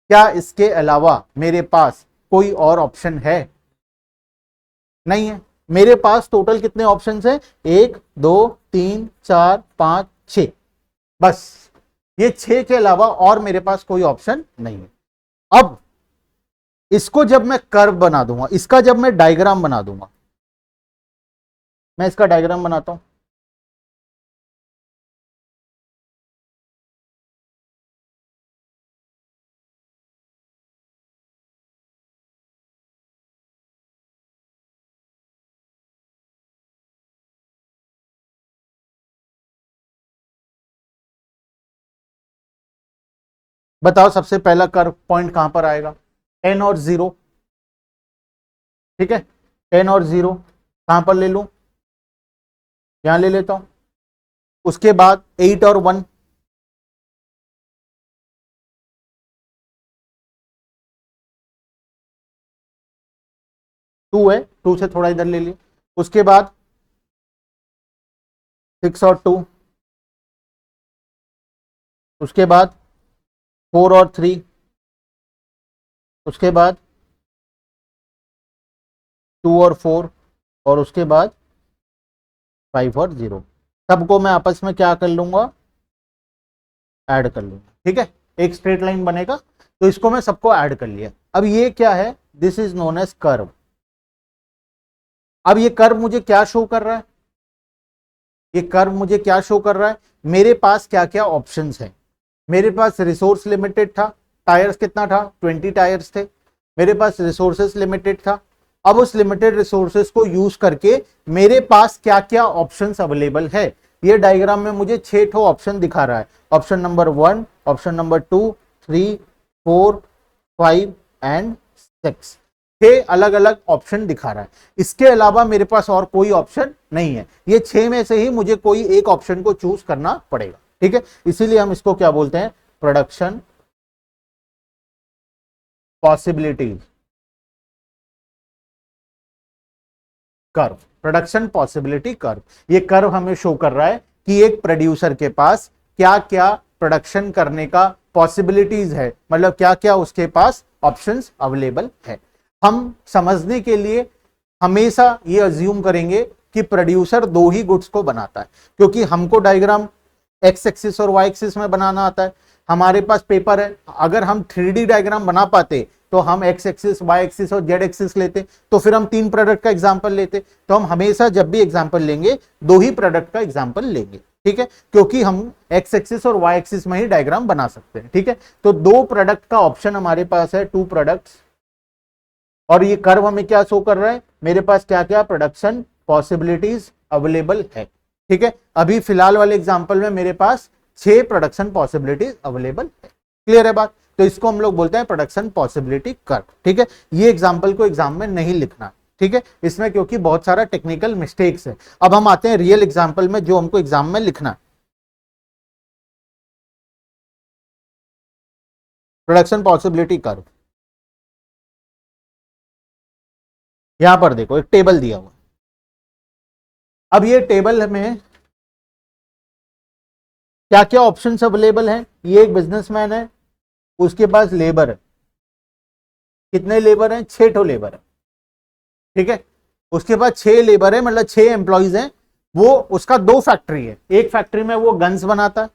क्या इसके अलावा मेरे पास कोई और ऑप्शन है, नहीं है। मेरे पास टोटल कितने ऑप्शंस हैं, 1 2 3 4 5 6, बस ये 6 के अलावा और मेरे पास कोई ऑप्शन नहीं है। अब इसको जब मैं कर्व बना दूंगा, इसका जब मैं डायग्राम बना दूंगा, मैं इसका डायग्राम बनाता हूं। बताओ सबसे पहला कर्व पॉइंट कहां पर आएगा, 10 और 0, ठीक है। 10 और 0 कहां पर ले लूं, यहां ले लेता हूं। उसके बाद 8 और 1, टू है, 2 से थोड़ा इधर ले लिए। उसके बाद 6 और 2, उसके बाद 4 और 3, उसके बाद 2 और 4, और उसके बाद 5 और 0। सबको मैं आपस में क्या कर लूंगा, ऐड कर लूंगा, ठीक है। एक स्ट्रेट लाइन बनेगा, तो इसको मैं सबको ऐड कर लिया। अब ये क्या है, this is known as curve. अब ये कर्व मुझे क्या शो कर रहा है, ये कर्व मुझे क्या शो कर रहा है, मेरे पास क्या क्या ऑप्शंस हैं। मेरे पास रिसोर्स लिमिटेड था, टायर्स कितना था, 20 टायर्स थे। मेरे पास रिसोर्सेस लिमिटेड था। अब उस लिमिटेड रिसोर्सेस को यूज करके मेरे पास क्या क्या ऑप्शंस अवेलेबल है, ये डायग्राम में मुझे 6 ठो ऑप्शन दिखा रहा है। Option number 1, option number 2, 3, 4, 5 and 6, 6 अलग अलग ऑप्शन दिखा रहा है। इसके अलावा मेरे पास और कोई ऑप्शन नहीं है। ये 6 में से ही मुझे कोई एक ऑप्शन को चूज करना पड़ेगा, ठीक है। इसीलिए हम इसको क्या बोलते हैं, production possibilities curve, production possibility curve. ये कर्व हमें शो कर रहा है कि एक प्रोड्यूसर के पास क्या क्या प्रोडक्शन करने का पॉसिबिलिटीज है, मतलब क्या क्या उसके पास ऑप्शंस अवेलेबल है। हम समझने के लिए हमेशा ये अज्यूम करेंगे कि प्रोड्यूसर 2 ही गुड्स को बनाता है, क्योंकि हमको डायग्राम एक्स एक्सिस और वाई एक्सिस में बनाना आता है। हमारे पास पेपर है, अगर हम 3D डायग्राम बना पाते तो हम एक्स एक्सिस, वाई एक्सिस और जेड एक्सिस लेते, तो फिर हम 3 प्रोडक्ट का एग्जाम्पल लेते। तो हम हमेशा जब भी एग्जाम्पल लेंगे 2 ही प्रोडक्ट का एग्जाम्पल लेंगे, ठीक है, क्योंकि हम एक्स एक्सिस और वाई एक्सिस में ही डायग्राम बना सकते हैं, ठीक है। तो 2 प्रोडक्ट का ऑप्शन हमारे पास है, 2 प्रोडक्ट्स, और ये कर्व हमें क्या शो कर रहा है, मेरे पास क्या क्या प्रोडक्शन पॉसिबिलिटीज अवेलेबल है, ठीक है। अभी फिलहाल वाले एग्जांपल में मेरे पास 6 प्रोडक्शन पॉसिबिलिटीज अवेलेबल है। क्लियर है बात? तो इसको हम लोग बोलते हैं प्रोडक्शन पॉसिबिलिटी कर्व, ठीक है। ये एग्जांपल को एग्जाम में नहीं लिखना, ठीक है, इसमें क्योंकि बहुत सारा टेक्निकल मिस्टेक्स है। अब हम आते हैं रियल एग्जांपल में जो हमको एग्जाम में लिखना है। प्रोडक्शन पॉसिबिलिटी कर्व, यहां पर देखो एक टेबल दिया हुआ। अब ये टेबल में क्या क्या ऑप्शंस अवेलेबल हैं। ये एक बिजनेसमैन है, उसके पास लेबर है, कितने लेबर हैं, 6 ठो लेबर है, ठीक है। उसके पास 6 लेबर है, मतलब 6 एम्प्लॉइज हैं। वो उसका 2 फैक्ट्री है, एक फैक्ट्री में वो गन्स बनाता है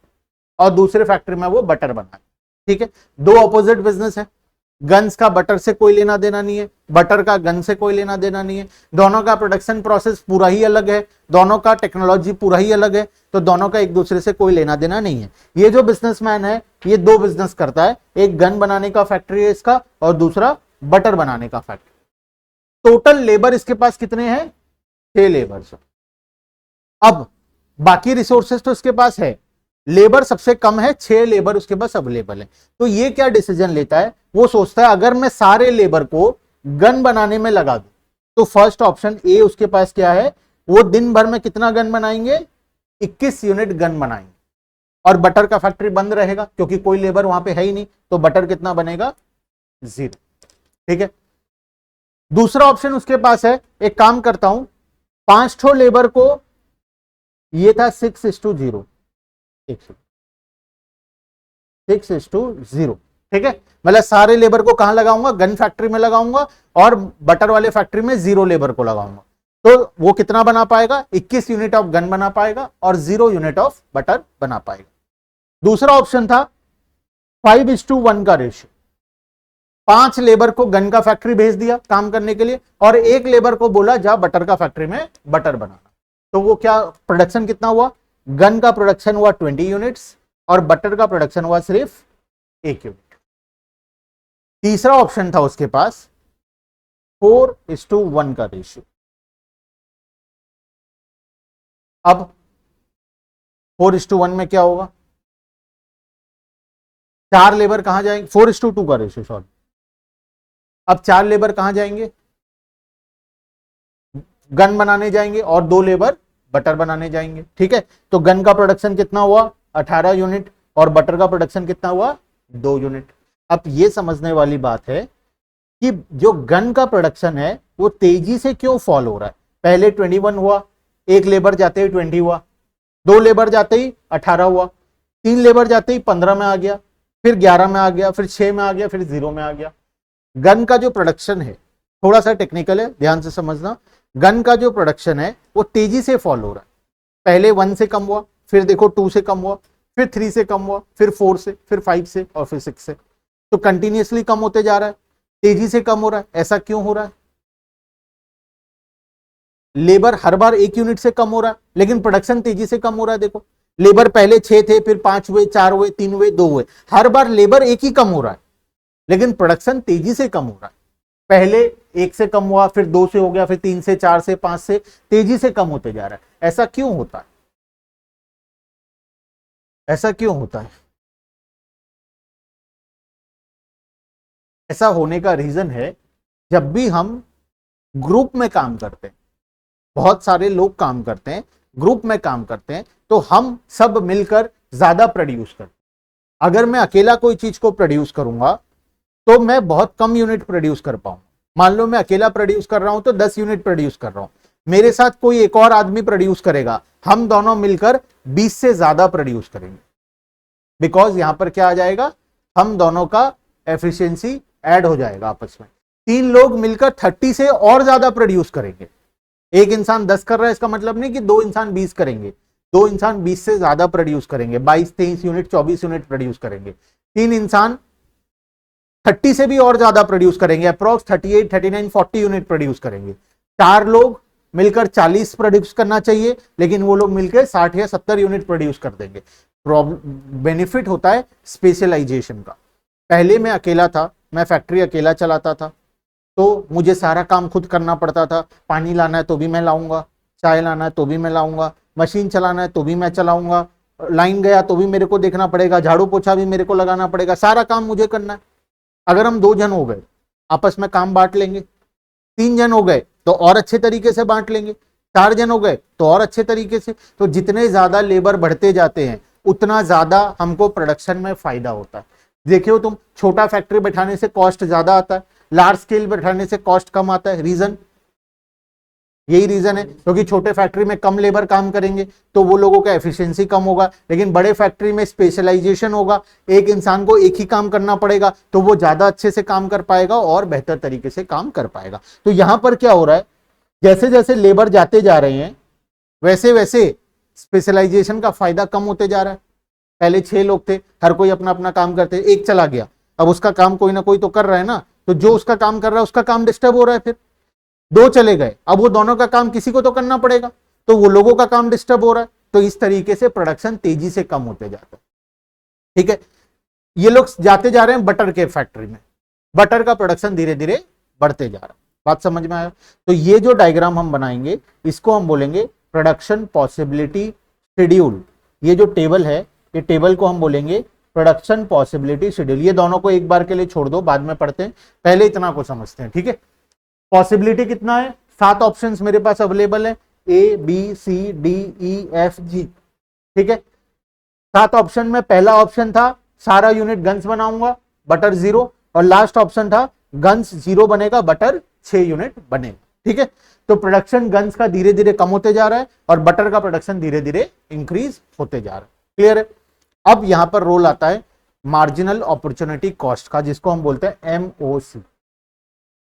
और दूसरे फैक्ट्री में वो बटर बनाता है, ठीक है। 2 ऑपोजिट बिजनेस है, गन्स का बटर से कोई लेना देना नहीं है, बटर का गन से कोई लेना देना नहीं है। दोनों का प्रोडक्शन प्रोसेस पूरा ही अलग है, दोनों का टेक्नोलॉजी पूरा ही अलग है, तो दोनों का एक दूसरे से कोई लेना देना नहीं है। ये जो बिजनेसमैन है ये 2 बिजनेस करता है, एक गन बनाने का फैक्ट्री है इसका और दूसरा बटर बनाने का फैक्ट्री। टोटल लेबर इसके पास कितने हैं, 6 लेबर। अब बाकी रिसोर्सेस तो इसके पास है, लेबर सबसे कम है, 6 लेबर उसके पास अवेलेबल है। तो ये क्या डिसीजन लेता है, वो सोचता है अगर मैं सारे लेबर को गन बनाने में लगा दूं, तो फर्स्ट ऑप्शन ए उसके पास क्या है, वो दिन भर में कितना गन बनाएंगे, 21 यूनिट गन बनाएंगे, और बटर का फैक्ट्री बंद रहेगा क्योंकि कोई लेबर वहां पे है ही नहीं, तो बटर कितना बनेगा, 0, ठीक है। दूसरा ऑप्शन उसके पास है, एक काम करता हूं, 5 ठो लेबर को, ये था 6:0, 6:0, ठीक है। मतलब सारे लेबर को कहां लगाऊंगा, गन फैक्ट्री में लगाऊंगा और बटर वाले फैक्ट्री में 0 लेबर को लगाऊंगा, तो वो कितना बना पाएगा, 21 यूनिट ऑफ गन बना पाएगा और 0 यूनिट ऑफ बटर बना पाएगा। दूसरा ऑप्शन था 5:1 का रेशियो, 5 लेबर को गन का फैक्ट्री भेज दिया काम करने के लिए और 1 लेबर को बोला जा बटर का फैक्ट्री में बटर बनाना, तो वो क्या प्रोडक्शन कितना हुआ, गन का प्रोडक्शन हुआ 20 यूनिट्स और बटर का प्रोडक्शन हुआ सिर्फ 1 यूनिट। तीसरा ऑप्शन था उसके पास 4:1 का रेशियो। अब 4:1 में क्या होगा, 4 लेबर कहां जाएंगे, 4:2 का रेशियो, सॉरी। अब 4 लेबर कहां जाएंगे, गन बनाने जाएंगे और 2 लेबर बटर बनाने जाएंगे, ठीक है। तो गन का प्रोडक्शन कितना हुआ, 18 यूनिट और बटर का प्रोडक्शन कितना हुआ, 2 यूनिट। अब ये समझने वाली बात है कि जो गन का प्रोडक्शन है वो तेजी से क्यों फॉल हो रहा है। पहले 21 हुआ, 1 लेबर जाते ही 20 हुआ, 2 लेबर जाते ही 18 हुआ, 3 लेबर जाते ही 15 में आ गया, फिर 11 में आ गया, फिर 6 में आ गया, फिर 0 में आ गया। गन का जो प्रोडक्शन है थोड़ा सा टेक्निकल है, ध्यान से समझना। गन का जो प्रोडक्शन है वो तेजी से फॉल हो रहा है, पहले 1 से कम हुआ, फिर देखो 2 से कम हुआ, फिर 3 से कम हुआ, फिर 4 से, फिर 5 से और फिर 6 से, तो कंटिन्यूअसली कम होते जा रहा है, तेजी से कम हो रहा है। ऐसा क्यों हो रहा है, लेबर हर बार 1 यूनिट से कम हो रहा है लेकिन प्रोडक्शन तेजी से कम हो रहा है। देखो लेबर पहले 6 थे, फिर 5 हुए, 4 हुए, 3 हुए, 2 हुए, हर बार लेबर 1 ही कम हो रहा है लेकिन प्रोडक्शन तेजी से कम हो रहा है। पहले 1 से कम हुआ, फिर 2 से हो गया, फिर 3 से, 4 से, 5 से, तेजी से कम होते जा रहा है। ऐसा क्यों होता है, ऐसा क्यों होता है, ऐसा होने का रीजन है, जब भी हम ग्रुप में काम करते हैं, बहुत सारे लोग काम करते हैं, ग्रुप में काम करते हैं, तो हम सब मिलकर ज्यादा प्रोड्यूस करते हैं। अगर मैं अकेला कोई चीज को प्रोड्यूस करूंगा तो मैं बहुत कम यूनिट प्रोड्यूस कर पाऊं। मान लो मैं अकेला प्रोड्यूस कर रहा हूं तो 10 यूनिट प्रोड्यूस कर रहा हूं, मेरे साथ कोई एक और आदमी प्रोड्यूस करेगा, हम दोनों मिलकर 20 से ज्यादा प्रोड्यूस करेंगे। बिकॉज यहां पर क्या आ जाएगा, हम दोनों का एफिशिएंसी ऐड हो जाएगा आपस में। 3 लोग मिलकर 30 से और ज्यादा प्रोड्यूस करेंगे। एक इंसान 10 कर रहा है इसका मतलब नहीं कि 2 इंसान 20 करेंगे, 2 इंसान 20 से ज्यादा प्रोड्यूस करेंगे, 22, 23 यूनिट, 24 यूनिट प्रोड्यूस करेंगे। 3 इंसान 30 से भी और ज्यादा प्रोड्यूस करेंगे, अप्रोक्स 38, 39, 40 यूनिट प्रोड्यूस करेंगे। 4 लोग मिलकर 40 प्रोड्यूस करना चाहिए, लेकिन वो लोग मिलकर 60 या 70 यूनिट प्रोड्यूस कर देंगे। बेनिफिट होता है स्पेशलाइजेशन का। पहले मैं अकेला था, मैं फैक्ट्री अकेला चलाता था, तो मुझे सारा काम खुद करना पड़ता था। पानी लाना है तो भी मैं लाऊंगा, चाय लाना है तो भी मैं लाऊंगा, मशीन चलाना है तो भी मैं चलाऊंगा, लाइन गया तो भी मेरे को देखना पड़ेगा, झाड़ू पोछा भी मेरे को लगाना पड़ेगा, सारा काम मुझे करना है। अगर हम 2 जन हो गए, आपस में काम बांट लेंगे। 3 जन हो गए तो और अच्छे तरीके से बांट लेंगे। 4 जन हो गए तो और अच्छे तरीके से। तो जितने ज्यादा लेबर बढ़ते जाते हैं उतना ज्यादा हमको प्रोडक्शन में फायदा होता है। देखियो तुम, छोटा फैक्ट्री बैठाने से कॉस्ट ज्यादा आता है, लार्ज स्केल बैठाने से कॉस्ट कम आता है। रीजन यही रीजन है, क्योंकि छोटे फैक्ट्री में कम लेबर काम करेंगे तो वो लोगों का एफिशिएंसी कम होगा, लेकिन बड़े फैक्ट्री में स्पेशलाइजेशन होगा, एक इंसान को एक ही काम करना पड़ेगा तो वो ज्यादा अच्छे से काम कर पाएगा और बेहतर तरीके से काम कर पाएगा। तो यहां पर क्या हो रहा है, जैसे जैसे लेबर जाते जा रहे हैं वैसे वैसे स्पेशलाइजेशन का फायदा कम होते जा रहा है। पहले 6 लोग थे, हर कोई अपना अपना काम करते, एक चला गया, अब उसका काम कोई ना कोई तो कर रहा है ना, तो जो उसका काम कर रहा है उसका काम डिस्टर्ब हो रहा है। फिर 2 चले गए, अब वो दोनों का काम किसी को तो करना पड़ेगा, तो वो लोगों का काम डिस्टर्ब हो रहा है। तो इस तरीके से प्रोडक्शन तेजी से कम होते जाता है। ठीक है, ये लोग जाते जा रहे हैं बटर के फैक्ट्री में, बटर का प्रोडक्शन धीरे धीरे बढ़ते जा रहा है। बात समझ में आया? तो ये जो डायग्राम हम बनाएंगे इसको हम बोलेंगे प्रोडक्शन पॉसिबिलिटी शेड्यूल। ये जो टेबल है, ये टेबल को हम बोलेंगे प्रोडक्शन पॉसिबिलिटी शेड्यूल। ये दोनों को एक बार के लिए छोड़ दो, बाद में पढ़ते हैं, पहले इतना को समझते हैं। ठीक है, पॉसिबिलिटी कितना है? 7 ऑप्शंस मेरे पास अवेलेबल है, A B C D E F G. ठीक है, 7 ऑप्शन में पहला ऑप्शन था सारा यूनिट गन्स बनाऊंगा, बटर 0, और लास्ट ऑप्शन था गन्स 0 बनेगा, बटर 6 यूनिट बनेगा। ठीक है, तो प्रोडक्शन गन्स का धीरे धीरे कम होते जा रहा है और बटर का प्रोडक्शन धीरे धीरे इंक्रीज होते जा रहा है। क्लियर है? अब यहां पर रोल आता है मार्जिनल अपॉर्चुनिटी कॉस्ट का, जिसको हम बोलते हैं MOC,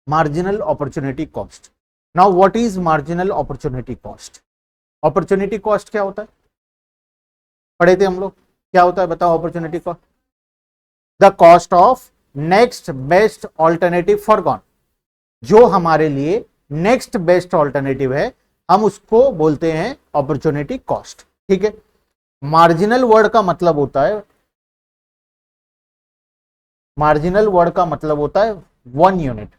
marginal opportunity cost. Now what is marginal opportunity cost? Opportunity cost क्या होता है? पढ़े थे हम लोग, क्या होता है बताओ opportunity cost? The cost of next best alternative foregone. जो हमारे लिए नेक्स्ट बेस्ट ऑल्टरनेटिव है हम उसको बोलते हैं अपॉर्चुनिटी कॉस्ट। ठीक है, मार्जिनल वर्ड का मतलब होता है, मार्जिनल वर्ड का मतलब होता है 1 यूनिट।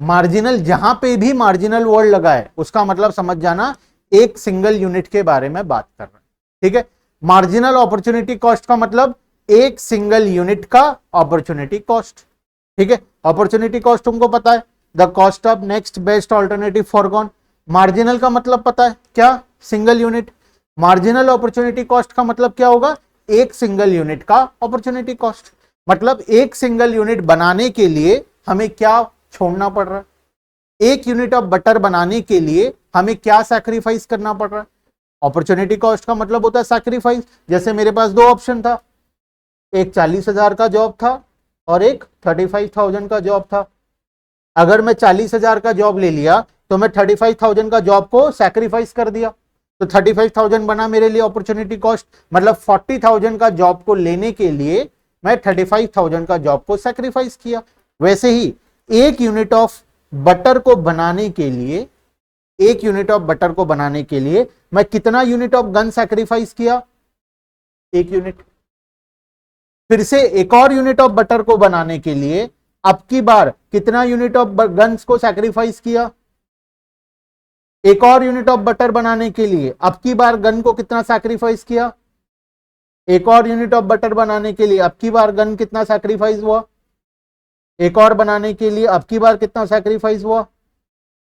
मार्जिनल, जहां पे भी मार्जिनल वर्ड लगा है उसका मतलब समझ जाना एक सिंगल यूनिट के बारे में बात कर रहे हैं। ठीक है, मार्जिनल अपॉर्चुनिटी कॉस्ट का मतलब एक सिंगल यूनिट का अपॉर्चुनिटी कॉस्ट। ठीक है, अपॉर्चुनिटी कॉस्ट तुमको पता है, the cost of next best alternative foregone. Marginal का मतलब पता है क्या? Single unit. Marginal opportunity cost का मतलब क्या होगा? एक सिंगल यूनिट का अपॉर्चुनिटी कॉस्ट। मतलब एक सिंगल यूनिट बनाने के लिए हमें क्या छोड़ना पड़ रहा है? एक यूनिट ऑफ बटर बनाने के लिए हमें क्या सैक्रिफाइस करना पड़ रहा है? अपॉर्चुनिटी कॉस्ट का मतलब होता है सैक्रिफाइस। जैसे मेरे पास 2 ऑप्शन था, एक 40,000 का जॉब था और एक 35,000 का जॉब था। अगर मैं 40,000 का जॉब ले लिया तो मैं 35,000 का जॉब को सैक्रिफाइस कर दिया, तो 35,000 बना मेरे लिए अपॉर्चुनिटी कॉस्ट। मतलब 40,000 का जॉब को लेने के लिए मैं 35,000 का जॉब को सैक्रिफाइस किया। वैसे ही एक यूनिट ऑफ बटर को बनाने के लिए, एक यूनिट ऑफ बटर को बनाने के लिए मैं कितना यूनिट ऑफ गन सैक्रिफाइस किया? 1 यूनिट। फिर से एक और यूनिट ऑफ बटर को बनाने के लिए अब की बार कितना यूनिट ऑफ गन्स को सैक्रिफाइस किया? एक और यूनिट ऑफ बटर बनाने के लिए अब की बार गन को कितना सैक्रिफाइस किया? एक और यूनिट ऑफ बटर बनाने के लिए अब की बार गन कितना सैक्रिफाइस हुआ? एक और बनाने के लिए अब की बार कितना सैक्रिफाइस हुआ?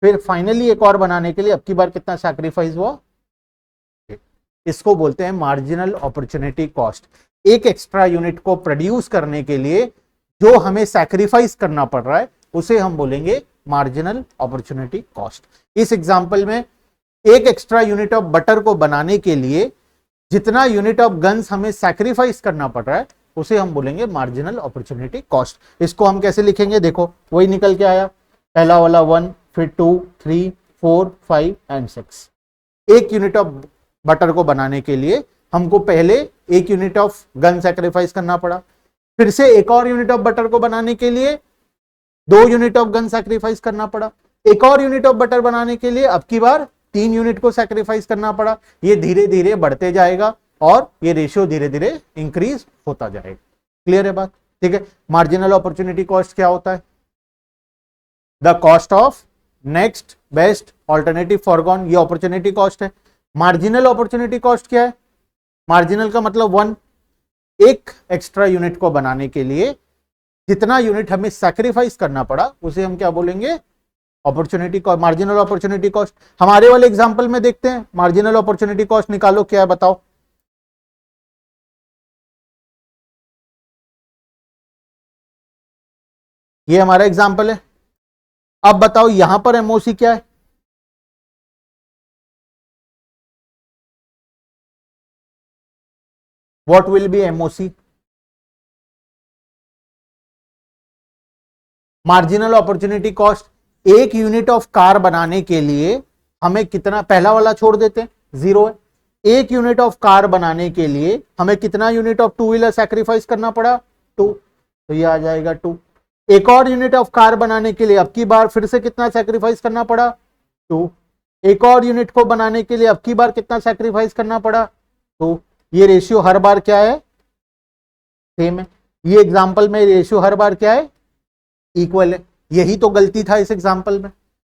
फिर फाइनली एक और बनाने के लिए अब की बार कितना सैक्रिफाइस हुआ? इसको बोलते हैं मार्जिनल अपॉर्चुनिटी कॉस्ट। एक एक्स्ट्रा यूनिट को प्रोड्यूस करने के लिए जो हमें सैक्रिफाइस करना पड़ रहा है उसे हम बोलेंगे मार्जिनल अपॉर्चुनिटी कॉस्ट। इस एग्जांपल में एक एक्स्ट्रा यूनिट ऑफ बटर को बनाने के लिए जितना यूनिट ऑफ गन्स हमें सैक्रिफाइस करना पड़ रहा है उसे हम बोलेंगे मार्जिनल अपॉर्चुनिटी कॉस्ट। इसको हम कैसे लिखेंगे? देखो वही निकल के आया, पहला वाला 1, फिर 2, 3, 4, 5 एंड 6। एक यूनिट ऑफ बटर को बनाने के लिए हमको पहले एक यूनिट ऑफ गन सैक्रिफाइस करना पड़ा, फिर से एक और यूनिट ऑफ बटर को बनाने के लिए 2 यूनिट ऑफ गन सैक्रिफाइस करना पड़ा, एक और यूनिट ऑफ बटर बनाने के लिए अब की बार 3 यूनिट को सैक्रिफाइस करना पड़ा। ये धीरे धीरे बढ़ते जाएगा और ये रेशियो धीरे धीरे इंक्रीज होता जाएगा। क्लियर है बात? ठीक है। मार्जिनल अपॉर्चुनिटी कॉस्ट क्या होता है? The cost of next best alternative foregone, ये अपॉर्चुनिटी कॉस्ट है। मार्जिनल अपॉर्चुनिटी कॉस्ट क्या है? मार्जिनल का मतलब 1, एक एक्स्ट्रा यूनिट को बनाने के लिए जितना यूनिट हमें सैक्रिफाइस करना पड़ा उसे हम क्या बोलेंगे? Opportunity cost, marginal opportunity cost. हमारे वाले एग्जांपल में देखते हैं, मार्जिनल अपॉर्चुनिटी कॉस्ट निकालो, क्या है बताओ। ये हमारा एग्जांपल है। अब बताओ यहां पर एमओसी क्या है? What will be MOC? Marginal opportunity cost, एक यूनिट ऑफ कार बनाने के लिए हमें कितना, पहला वाला छोड़ देते हैं, 0 है। एक यूनिट ऑफ कार बनाने के लिए हमें कितना unit of two wheeler sacrifice करना पड़ा? 2, तो ये आ जाएगा 2। एक और यूनिट ऑफ कार बनाने के लिए अब की बार फिर से कितना सैक्रिफाइस करना पड़ा? 2। एक और यूनिट को बनाने के लिए अब की बार कितना सैक्रिफाइस करना पड़ा? 2। ये रेशियो हर बार क्या है? सेम है। ये एग्जांपल में रेशियो हर बार क्या है? इक्वल है। यही तो गलती था इस एग्जांपल में।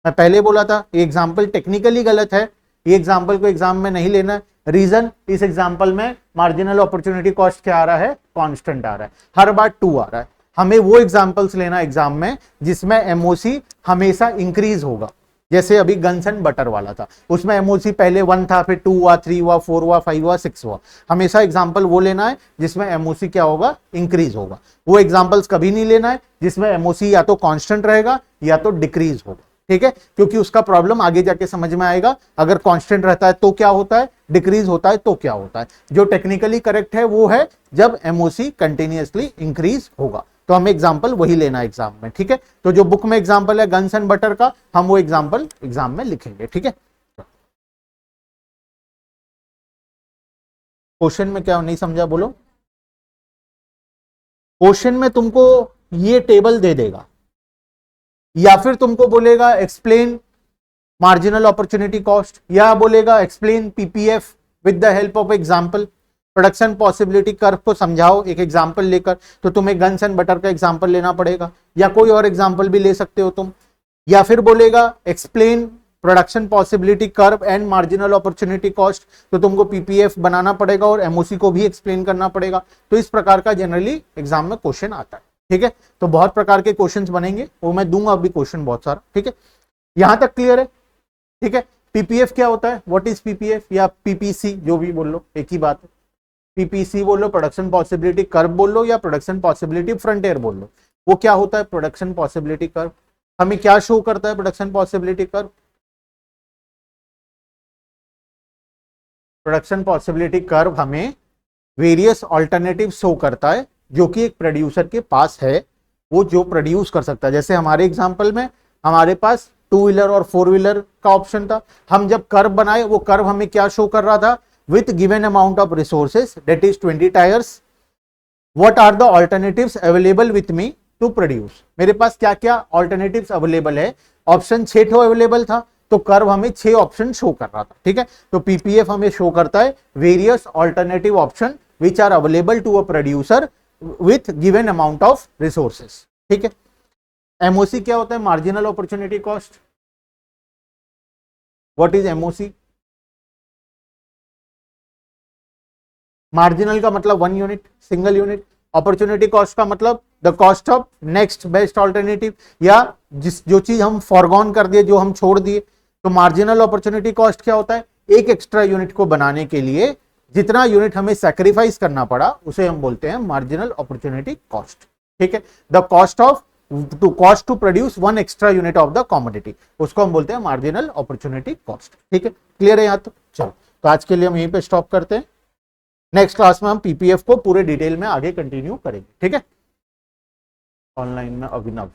मैं पहले बोला था ये एग्जांपल टेक्निकली गलत है, ये एग्जांपल को एग्जाम में नहीं लेना है। रीजन, इस एग्जांपल में मार्जिनल अपॉर्चुनिटी कॉस्ट क्या आ रहा है? कांस्टेंट आ रहा है, हर बार 2 आ रहा है। हमें वो एग्जांपल्स लेना एग्जाम में जिसमें एमओसी हमेशा इंक्रीज होगा। जैसे अभी गन्स एंड बटर वाला था, उसमें एमओसी पहले 1 था, फिर 2 हुआ, 3 हुआ, 4 हुआ, 5 हुआ, 6 हुआ। हमेशा एग्जांपल वो लेना है जिसमें एमओसी क्या होगा? इंक्रीज होगा। वो एग्जांपल्स कभी नहीं लेना है जिसमें एमओसी या तो कांस्टेंट रहेगा या तो डिक्रीज होगा। ठीक है, क्योंकि उसका प्रॉब्लम आगे जाके समझ में आएगा। अगर कांस्टेंट रहता है तो क्या होता है, डिक्रीज होता है तो क्या होता है। जो टेक्निकली करेक्ट है वो है जब एमओसी कंटिन्यूअसली इंक्रीज होगा, तो हमें एग्जाम्पल वही लेना है एग्जाम में। ठीक है, तो जो बुक में एग्जाम्पल है गन्स एंड बटर का, हम वो एग्जाम्पल एग्जाम में लिखेंगे। ठीक है, क्वेश्चन में क्या नहीं समझा बोलो। क्वेश्चन में तुमको ये टेबल दे देगा या फिर तुमको बोलेगा एक्सप्लेन मार्जिनल अपॉर्चुनिटी कॉस्ट, या बोलेगा explain PPF with the help of example. Production possibility curve को समझाओ एक एग्जाम्पल लेकर, तो तुम्हें गन्स एंड बटर का एग्जाम्पल लेना पड़ेगा, या कोई और एग्जाम्पल भी ले सकते हो तुम। या फिर बोलेगा explain production possibility curve and marginal opportunity cost, तो तुमको पीपीएफ बनाना पड़ेगा और एमओसी को भी एक्सप्लेन करना पड़ेगा। तो इस प्रकार का जनरली एग्जाम में क्वेश्चन आता है। ठीक है, तो बहुत प्रकार के क्वेश्चंस बनेंगे, वो मैं दूंगा अभी क्वेश्चन बहुत सारा। ठीक है, यहां तक क्लियर है? ठीक है, पीपीएफ क्या होता है, व्हाट इज पीपीएफ या पीपीसी, जो भी बोल लो एक ही बात है। पीपीसी बोल लो, प्रोडक्शन पॉसिबिलिटी कर्व बोल लो, या प्रोडक्शन पॉसिबिलिटी फ्रंटियर बोल लो। वो क्या होता है प्रोडक्शन पॉसिबिलिटी कर्व? हमें क्या शो करता है production possibility curve? Production possibility curve हमें वेरियस ऑल्टरनेटिव शो करता है जो कि एक प्रोड्यूसर के पास है, वो जो प्रोड्यूस कर सकता है। जैसे हमारे एग्जांपल में हमारे पास 2 व्हीलर और 4 व्हीलर का ऑप्शन था। हम जब कर्व बनाए, वो कर्व हमें क्या शो कर रहा था? with given amount of resources, that is 20 tires, what are the alternatives available with me to produce? मेरे पास क्या क्या alternatives available है? ऑप्शन 6 ठो अवेलेबल था, तो कर्व हमें 6 ऑप्शन शो कर रहा था। ठीक है, तो पीपीएफ हमें शो करता है various alternative option which are available to a producer with given amount of resources. ठीक है, एमओसी क्या होता है? Marginal opportunity cost. What is MOC? Marginal का मतलब 1 unit, single unit. Opportunity cost का मतलब the cost of next best alternative, या जो चीज हम फॉरगॉन कर दिए, जो हम छोड़ दिए। तो मार्जिनल अपॉर्चुनिटी कॉस्ट क्या होता है? एक एक्स्ट्रा यूनिट को बनाने के लिए जितना यूनिट हमें सैक्रिफाइस करना पड़ा उसे हम बोलते हैं मार्जिनल अपॉर्चुनिटी कॉस्ट। ठीक है, the cost of to produce 1 extra unit of the commodity, उसको हम बोलते हैं मार्जिनल अपॉर्चुनिटी कॉस्ट। ठीक है, क्लियर है यहाँ तक? चलो, तो आज के लिए हम यहीं पे स्टॉप करते हैं। नेक्स्ट क्लास में हम पीपीएफ को पूरे डिटेल में आगे कंटिन्यू करेंगे। ठीक है, ऑनलाइन में अभिनव।